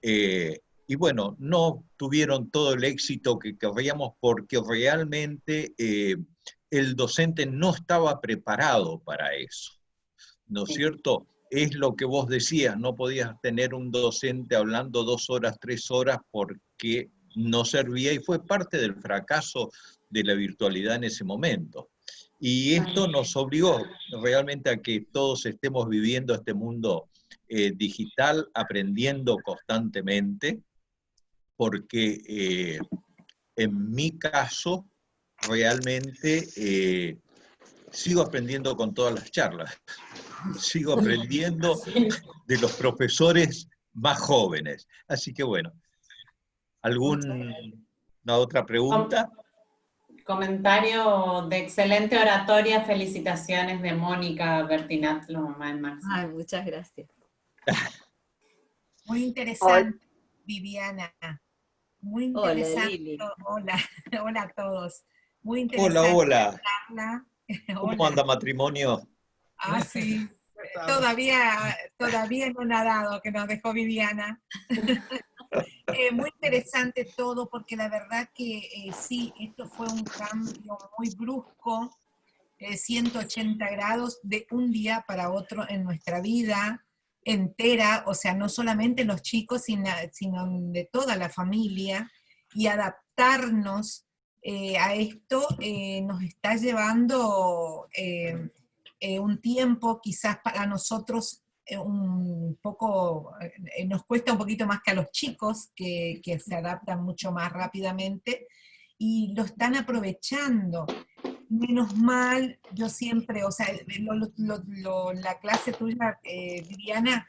D: y bueno, no tuvieron todo el éxito que querríamos porque realmente el docente no estaba preparado para eso, ¿no es cierto? Es lo que vos decías, no podías tener un docente hablando 2 horas, 3 horas porque no servía y fue parte del fracaso de la virtualidad en ese momento. Y esto nos obligó realmente a que todos estemos viviendo este mundo digital, aprendiendo constantemente, porque en mi caso realmente sigo aprendiendo con todas las charlas. Sigo aprendiendo de los profesores más jóvenes. Así que bueno, ¿alguna otra pregunta?
E: Comentario de excelente oratoria, felicitaciones de Mónica Bertinat, la mamá de Marcia.
A: Ay, muchas gracias.
C: Muy interesante, Viviana. Muy interesante.
A: Hola, Lili.
C: Hola a todos. Muy interesante.
D: Hola.
C: Hola.
D: ¿Cómo anda matrimonio?
C: Ah, sí. Todavía no ha dado, que nos dejó Viviana. Muy interesante todo, porque la verdad que sí, esto fue un cambio muy brusco, 180 grados de un día para otro en nuestra vida entera, o sea, no solamente los chicos, sino de toda la familia, y adaptarnos a esto nos está llevando un tiempo, quizás para nosotros un poco, nos cuesta un poquito más que a los chicos, que se adaptan mucho más rápidamente, y lo están aprovechando. Menos mal, yo siempre, o sea, la clase tuya, Viviana,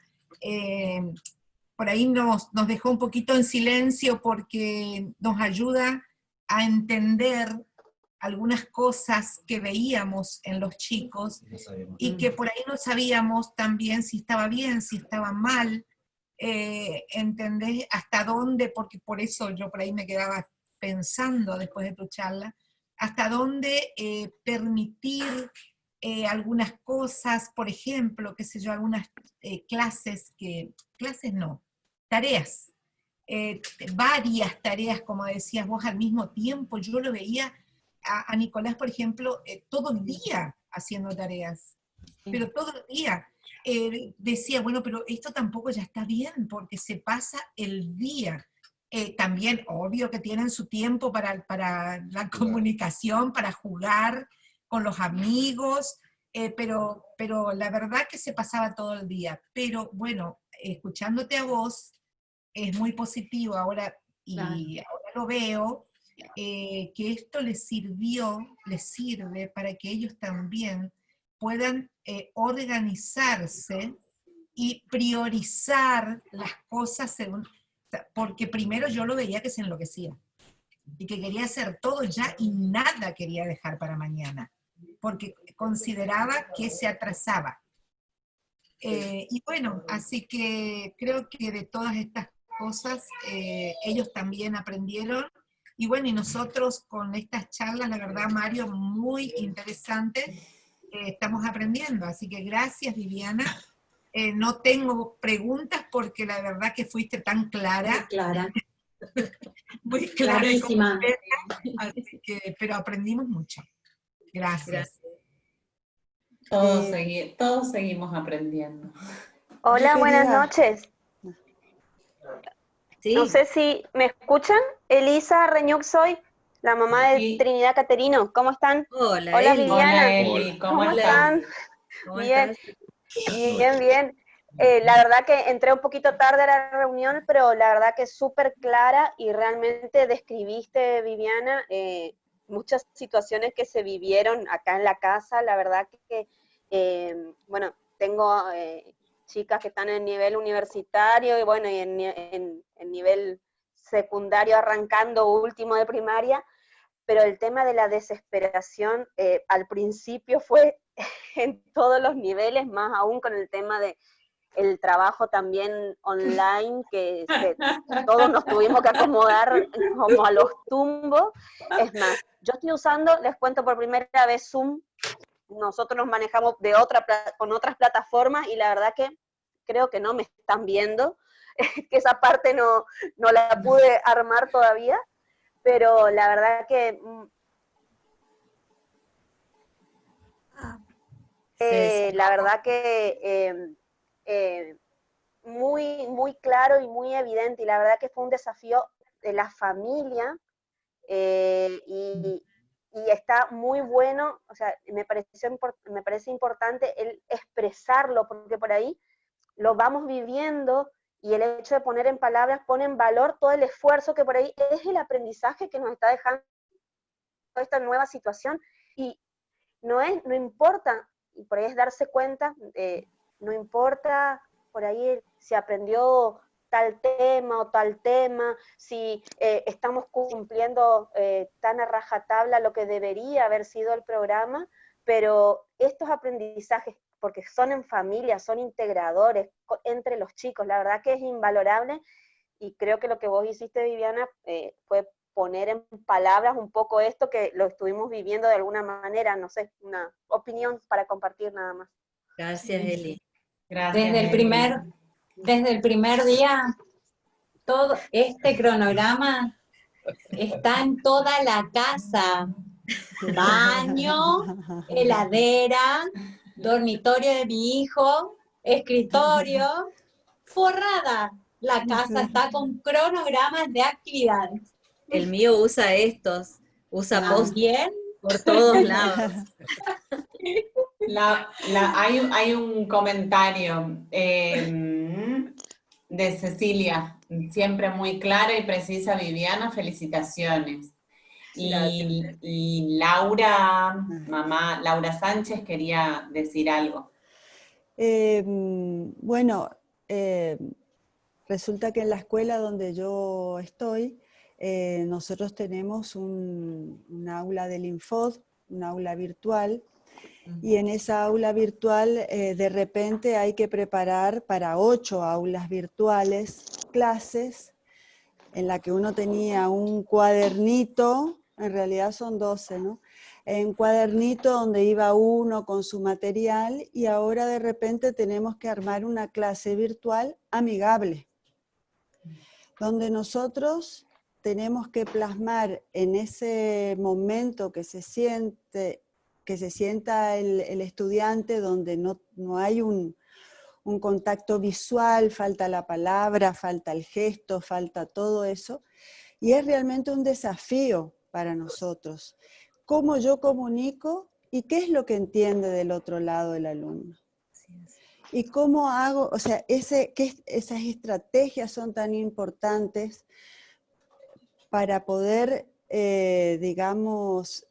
C: por ahí nos dejó un poquito en silencio porque nos ayuda a entender algunas cosas que veíamos en los chicos y que por ahí no sabíamos también si estaba bien, si estaba mal, entender hasta dónde, porque por eso yo por ahí me quedaba pensando después de tu charla, hasta dónde permitir algunas cosas, por ejemplo, qué sé yo, algunas tareas, varias tareas, como decías vos, al mismo tiempo. Yo lo veía a Nicolás, por ejemplo, todo el día haciendo tareas, pero todo el día. Decía, bueno, pero esto tampoco ya está bien, porque se pasa el día. También, obvio que tienen su tiempo para la comunicación, para jugar con los amigos, pero la verdad que se pasaba todo el día. Pero bueno, escuchándote a vos, es muy positivo ahora, y ahora lo veo, que esto les sirve para que ellos también puedan organizarse y priorizar las cosas según, porque primero yo lo veía que se enloquecía y que quería hacer todo ya y nada quería dejar para mañana, porque consideraba que se atrasaba. Y bueno, así que creo que de todas estas cosas ellos también aprendieron. Y bueno, y nosotros con estas charlas, la verdad, Mario, muy interesantes, estamos aprendiendo. Así que gracias, Viviana. No tengo preguntas porque la verdad que fuiste tan clara.
F: Muy clara.
C: Muy clara.
F: Clarísima.
C: Así que, pero aprendimos mucho. Gracias.
E: Todos seguimos aprendiendo.
G: Hola, buenas noches.
A: Sí.
G: No sé si me escuchan. Elisa Reñuc soy, la mamá de Trinidad Caterino. ¿Cómo están?
A: Hola,
G: Hola,
A: Eli.
G: Viviana.
E: Hola, Eli. ¿Cómo estás?
G: Bien, bien. La verdad que entré un poquito tarde a la reunión, pero la verdad que es súper clara y realmente describiste, Viviana, muchas situaciones que se vivieron acá en la casa. La verdad que, bueno, tengo chicas que están en nivel universitario y bueno, y en nivel secundario arrancando último de primaria, pero el tema de la desesperación al principio fue en todos los niveles, más aún con el tema de el trabajo también online, que todos nos tuvimos que acomodar como a los tumbos. Es más, yo estoy usando, les cuento por primera vez Zoom. Nosotros nos manejamos con otras plataformas y la verdad que creo que no me están viendo, que esa parte no la pude armar todavía, pero la verdad que la verdad que muy, muy claro y muy evidente, y la verdad que fue un desafío de la familia, y está muy bueno, o sea, me parece importante el expresarlo, porque por ahí lo vamos viviendo, y el hecho de poner en palabras pone en valor todo el esfuerzo que por ahí es el aprendizaje que nos está dejando esta nueva situación, y no importa, y por ahí es darse cuenta, no importa por ahí si aprendió tal tema o tal tema, si estamos cumpliendo tan a rajatabla lo que debería haber sido el programa, pero estos aprendizajes, porque son en familia, son integradores entre los chicos, la verdad que es invalorable, y creo que lo que vos hiciste, Viviana, fue poner en palabras un poco esto que lo estuvimos viviendo de alguna manera, no sé, una opinión para compartir nada más.
A: Gracias, Eli.
E: Gracias,
F: Desde el primer día, todo este cronograma está en toda la casa. Baño, heladera, dormitorio de mi hijo, escritorio, forrada. La casa está con cronogramas de actividades.
A: El mío usa estos, usa post por todos lados.
E: Hay un comentario de Cecilia, siempre muy clara y precisa, Viviana, felicitaciones. Y Laura, mamá Laura Sánchez, quería decir algo.
H: Bueno, resulta que en la escuela donde yo estoy, nosotros tenemos un aula del Infod, un aula virtual, y en esa aula virtual de repente hay que preparar para 8 aulas virtuales clases, en la que uno tenía un cuadernito, en realidad son 12, ¿no? Un cuadernito donde iba uno con su material, y ahora de repente tenemos que armar una clase virtual amigable, donde nosotros tenemos que plasmar en ese momento que se sienta el estudiante, donde no hay un contacto visual, falta la palabra, falta el gesto, falta todo eso, y es realmente un desafío para nosotros. ¿Cómo yo comunico y qué es lo que entiende del otro lado el alumno? Y cómo hago, o sea, esas estrategias son tan importantes para poder, digamos,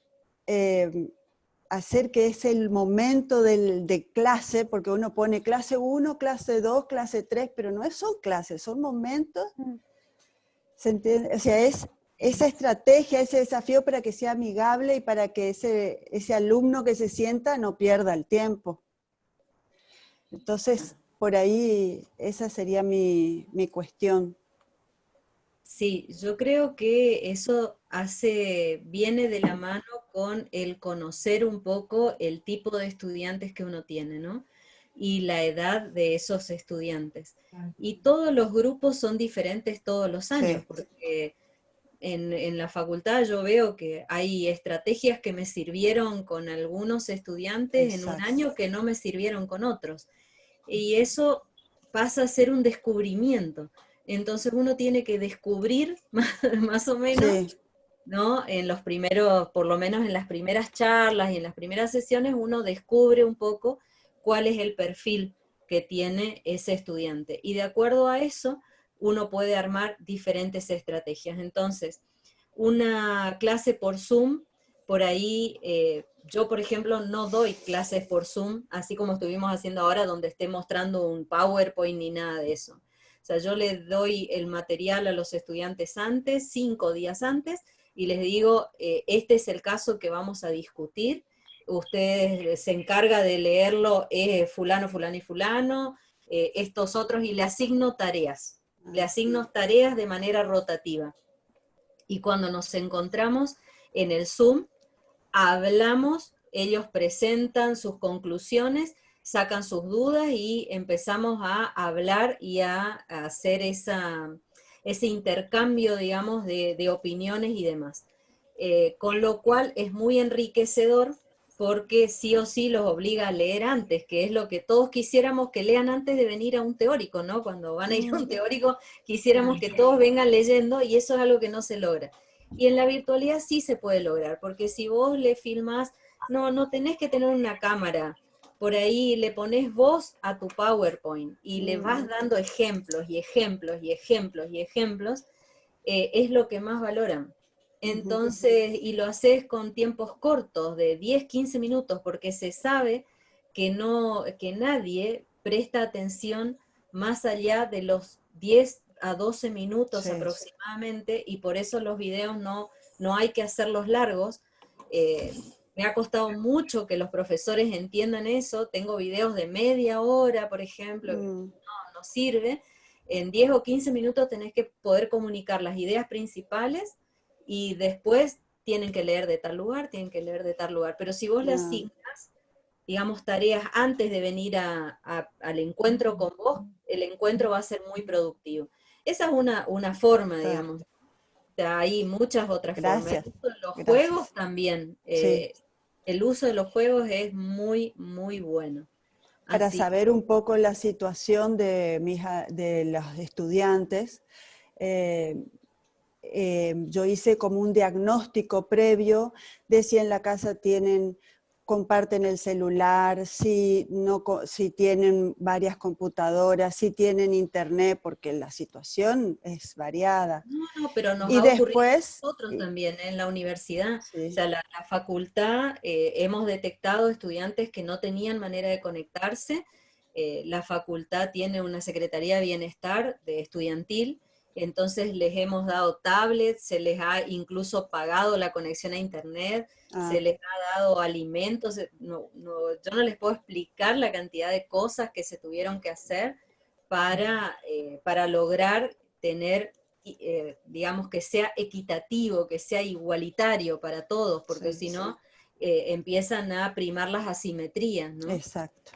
H: hacer que es el momento de clase, porque uno pone clase 1, clase 2, clase 3, pero no son clases, son momentos. ¿Se entiende? O sea, es esa estrategia, ese desafío para que sea amigable y para que ese alumno que se sienta no pierda el tiempo. Entonces, por ahí esa sería mi cuestión.
A: Sí, yo creo que eso viene de la mano con el conocer un poco el tipo de estudiantes que uno tiene, ¿no? Y la edad de esos estudiantes. Y todos los grupos son diferentes todos los años,
H: Sí.
A: porque en la facultad yo veo que hay estrategias que me sirvieron con algunos estudiantes en un
H: Exacto.
A: año que no me sirvieron con otros. Y eso pasa a ser un descubrimiento. Entonces uno tiene que descubrir más o menos,
H: Sí,
A: ¿no? En los primeros, por lo menos en las primeras charlas y en las primeras sesiones, uno descubre un poco cuál es el perfil que tiene ese estudiante. Y de acuerdo a eso, uno puede armar diferentes estrategias. Entonces, una clase por Zoom, por ahí, yo por ejemplo no doy clases por Zoom, así como estuvimos haciendo ahora, donde esté mostrando un PowerPoint ni nada de eso. O sea, yo les doy el material a los estudiantes antes, 5 días antes, y les digo, este es el caso que vamos a discutir, ustedes se encarga de leerlo fulano, fulano y fulano, estos otros, y le asigno tareas. Le asigno tareas de manera rotativa. Y cuando nos encontramos en el Zoom, hablamos, ellos presentan sus conclusiones, sacan sus dudas y empezamos a hablar y a hacer ese intercambio, digamos, de opiniones y demás. Con lo cual es muy enriquecedor porque sí o sí los obliga a leer antes, que es lo que todos quisiéramos que lean antes de venir a un teórico, ¿no? Cuando van a ir a un teórico, quisiéramos que todos vengan leyendo y eso es algo que no se logra. Y en la virtualidad sí se puede lograr, porque si vos le filmás, no tenés que tener una cámara, por ahí le pones voz a tu PowerPoint y le vas dando ejemplos y ejemplos y ejemplos y ejemplos, es lo que más valoran. Entonces, y lo haces con tiempos cortos, de 10, 15 minutos, porque se sabe que nadie presta atención más allá de los 10 a 12 minutos
H: Sí.
A: aproximadamente, y por eso los videos no hay que hacerlos largos. Me ha costado mucho que los profesores entiendan eso. Tengo videos de media hora, por ejemplo, que no sirve. En 10 o 15 minutos tenés que poder comunicar las ideas principales y después tienen que leer de tal lugar, tienen que leer de tal lugar. Pero si vos le asignas, digamos, tareas antes de venir al encuentro con vos, el encuentro va a ser muy productivo. Esa es una forma, digamos. O sea, hay muchas otras
H: Gracias.
A: formas. El uso de los
H: Gracias.
A: juegos también.
H: Sí.
A: El uso de los juegos es muy, muy bueno.
H: Para
A: Así.
H: saber un poco la situación de los estudiantes, yo hice como un diagnóstico previo de si en la casa comparten el celular, si tienen varias computadoras, si tienen internet, porque la situación es variada.
A: No, pero nos
H: Y
A: ha ocurrido
H: después,
A: a nosotros también en la universidad.
H: sí.
A: O sea, la facultad, hemos detectado estudiantes que no tenían manera de conectarse. La facultad tiene una Secretaría de Bienestar estudiantil, entonces les hemos dado tablets, se les ha incluso pagado la conexión a internet, se les ha dado alimentos. Yo no les puedo explicar la cantidad de cosas que se tuvieron que hacer para lograr tener, digamos, que sea equitativo, que sea igualitario para todos, porque si no, empiezan a primar las asimetrías, ¿no?
H: Exacto.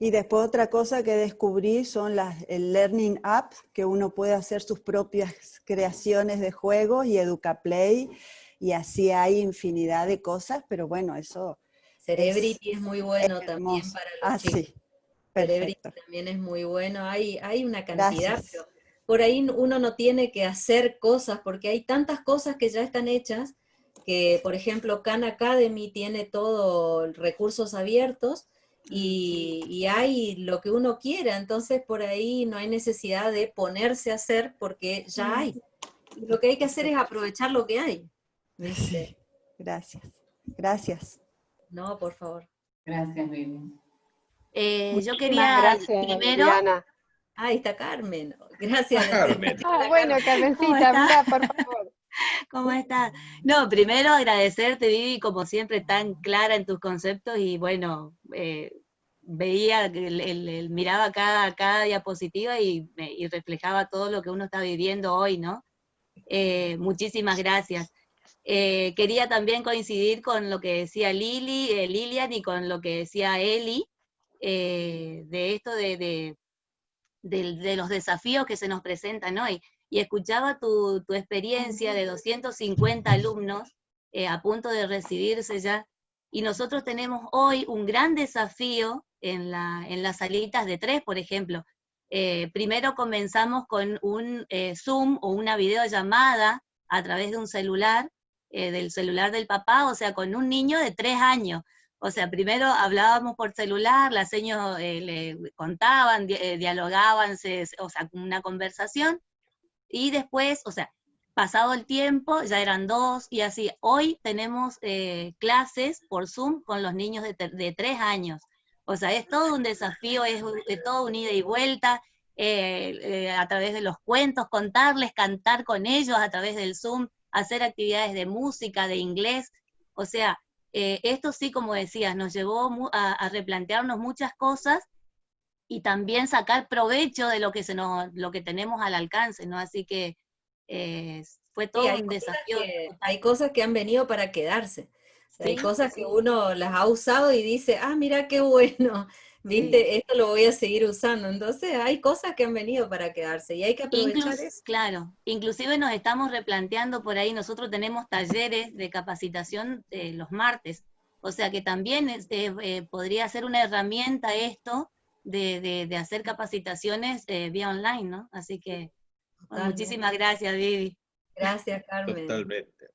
H: Y después otra cosa que descubrí son el Learning App, que uno puede hacer sus propias creaciones de juegos, y EducaPlay, y así hay infinidad de cosas, pero bueno, eso
A: Cerebrity es muy bueno
H: hermoso.
A: También para los chicos.
H: Sí, perfecto.
A: Cerebrity también es muy bueno, hay una cantidad,
H: Gracias.
A: pero por ahí uno no tiene que hacer cosas, porque hay tantas cosas que ya están hechas, que por ejemplo Khan Academy tiene todo recursos abiertos, y hay lo que uno quiera, entonces por ahí no hay necesidad de ponerse a hacer porque ya hay. Y lo que hay que hacer es aprovechar lo que hay. ¿Viste?
H: Sí, gracias. Gracias.
A: No, por favor.
E: Gracias, Vivian.
I: Yo quería
B: gracias,
I: primero...
B: Viviana.
A: Ahí está Carmen. Gracias.
D: Carmen.
B: Ah, bueno, Carmencita,
I: ¿Cómo está?
B: mira, por favor.
I: ¿Cómo estás? No, primero agradecerte, Vivi, como siempre, tan clara en tus conceptos, y bueno, veía, miraba cada diapositiva y reflejaba todo lo que uno está viviendo hoy, ¿no? Muchísimas gracias. Quería también coincidir con lo que decía Lilian y con lo que decía Eli, de esto de los desafíos que se nos presentan hoy. Y escuchaba tu experiencia de 250 alumnos a punto de recibirse ya, y nosotros tenemos hoy un gran desafío en las salitas de 3, por ejemplo. Primero comenzamos con un Zoom o una videollamada a través de un celular, del celular del papá, o sea, con un niño de 3 años. O sea, primero hablábamos por celular, las señas le contaban, dialogaban, o sea, una conversación, y después, o sea, pasado el tiempo, ya eran 2, y así. Hoy tenemos clases por Zoom con los niños de 3 años. O sea, es todo un desafío, es todo un ida y vuelta, a través de los cuentos, contarles, cantar con ellos a través del Zoom, hacer actividades de música, de inglés. O sea, esto sí, como decías, nos llevó a replantearnos muchas cosas y también sacar provecho de lo que tenemos al alcance, ¿no? Así que fue
A: Sí,
I: todo un desafío.
A: hay cosas que han venido para quedarse. O sea, hay
I: Sí,
A: cosas
I: sí.
A: que uno las ha usado y dice, ah, mira qué bueno, viste, esto lo voy a seguir usando. Entonces hay cosas que han venido para quedarse y hay que aprovechar eso.
I: Claro, inclusive nos estamos replanteando por ahí, nosotros tenemos talleres de capacitación los martes, o sea que también podría ser una herramienta esto de hacer capacitaciones vía online, ¿no? Así que bueno, muchísimas gracias, Vivi.
A: Gracias, Carmen.
D: Totalmente.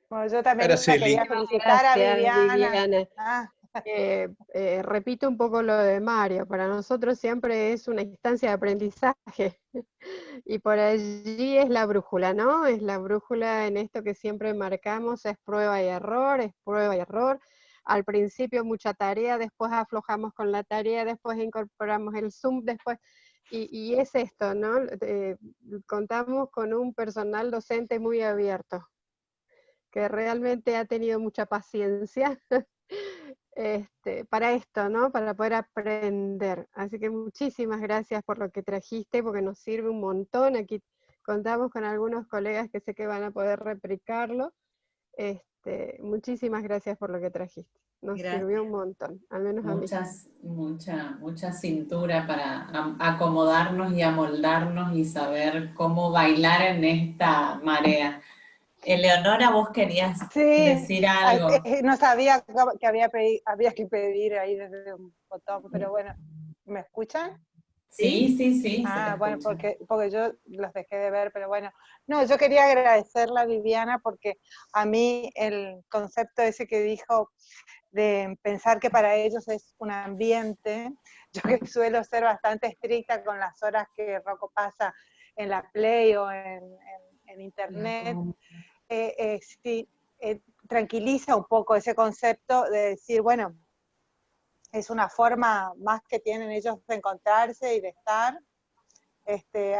B: Bueno, yo también
D: Araceli.
B: quería felicitar a
J: Gracias,
B: Viviana.
J: Viviana. Repito un poco lo de Mario, para nosotros siempre es una instancia de aprendizaje y por allí es la brújula, ¿no? Es la brújula en esto que siempre marcamos, es prueba y error, es prueba y error. Al principio mucha tarea, después aflojamos con la tarea, después incorporamos el Zoom, después, y es esto, ¿no? Contamos con un personal docente muy abierto, que realmente ha tenido mucha paciencia para esto, ¿no? Para poder aprender. Así que muchísimas gracias por lo que trajiste, porque nos sirve un montón. Aquí contamos con algunos colegas que sé que van a poder replicarlo. Muchísimas gracias por lo que trajiste. Nos sirvió un montón, al menos a mí.
E: Mucha cintura para acomodarnos y amoldarnos y saber cómo bailar en esta marea. Eleonora, vos querías decir algo.
B: No sabía que había que pedir ahí desde un botón, pero bueno, ¿me escuchan?
E: Sí.
B: Ah, bueno, porque yo los dejé de ver, pero bueno. No, yo quería agradecerle a Viviana porque a mí el concepto ese que dijo de pensar que para ellos es un ambiente, yo que suelo ser bastante estricta con las horas que Rocco pasa en la Play o en Internet, sí, tranquiliza un poco ese concepto de decir, bueno, es una forma más que tienen ellos de encontrarse y de estar.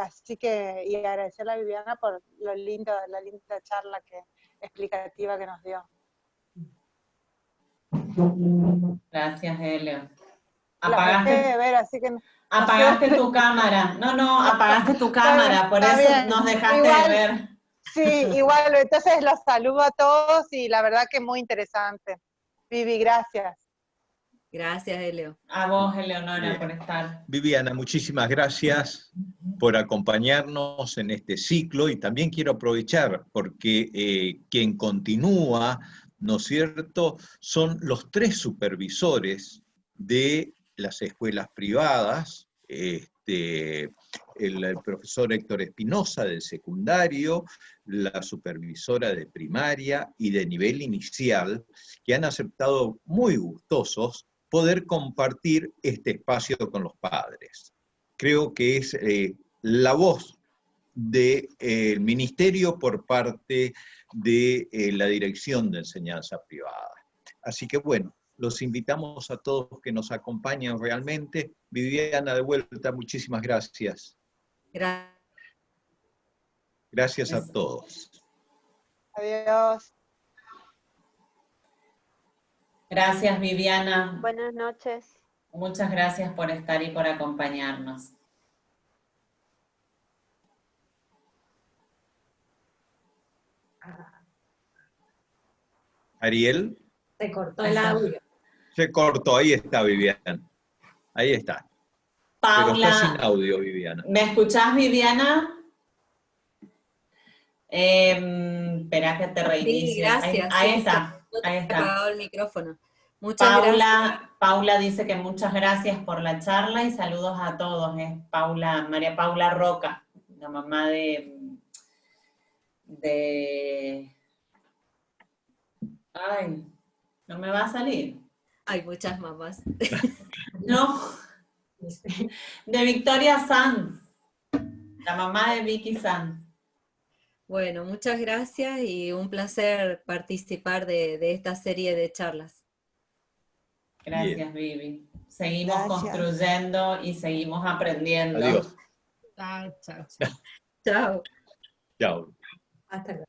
B: Así que, y agradecerle a Viviana por la linda charla explicativa que nos dio.
E: Gracias, Eleo.
B: Las dejé de ver, así que
E: apagaste tu cámara. No, apagaste tu cámara, por eso bien. Nos dejaste de ver.
B: Sí, igual, entonces los saludo a todos y la verdad que muy interesante. Vivi, gracias.
A: Gracias, Eleo.
E: A vos, Eleonora, por estar.
D: Viviana, muchísimas gracias por acompañarnos en este ciclo y también quiero aprovechar porque quien continúa, ¿no es cierto?, son los 3 supervisores de las escuelas privadas, el profesor Héctor Espinosa del secundario, la supervisora de primaria y de nivel inicial, que han aceptado muy gustosos poder compartir este espacio con los padres. Creo que es la voz del ministerio por parte de la Dirección de Enseñanza Privada. Así que bueno, los invitamos a todos que nos acompañan realmente. Viviana, de vuelta, muchísimas gracias. Gracias a todos.
B: Adiós.
E: Gracias, Viviana.
G: Buenas noches.
E: Muchas gracias por estar y por acompañarnos.
D: Ariel.
F: Se cortó el audio.
D: Se cortó, ahí está Viviana. Ahí está.
E: Paula,
D: pero está sin audio, Viviana.
E: ¿Me escuchás, Viviana? Espera que te reinicie.
A: Sí, gracias.
E: Ahí
A: sí,
E: está,
A: sí.
E: ahí
A: He
E: está.
A: apagado el micrófono. Muchas gracias.
E: Paula dice que muchas gracias por la charla y saludos a todos. Es María Paula Roca, la mamá Ay, no me va a salir.
A: Hay muchas mamás.
E: No, de Victoria Sanz, la mamá de Vicky Sanz.
A: Bueno, muchas gracias y un placer participar de esta serie de charlas.
E: Gracias, Vivi. Seguimos
H: Gracias.
E: construyendo y seguimos aprendiendo.
D: Adiós.
C: Chao, chao, chao.
A: Chao.
D: Chao.
F: Hasta luego.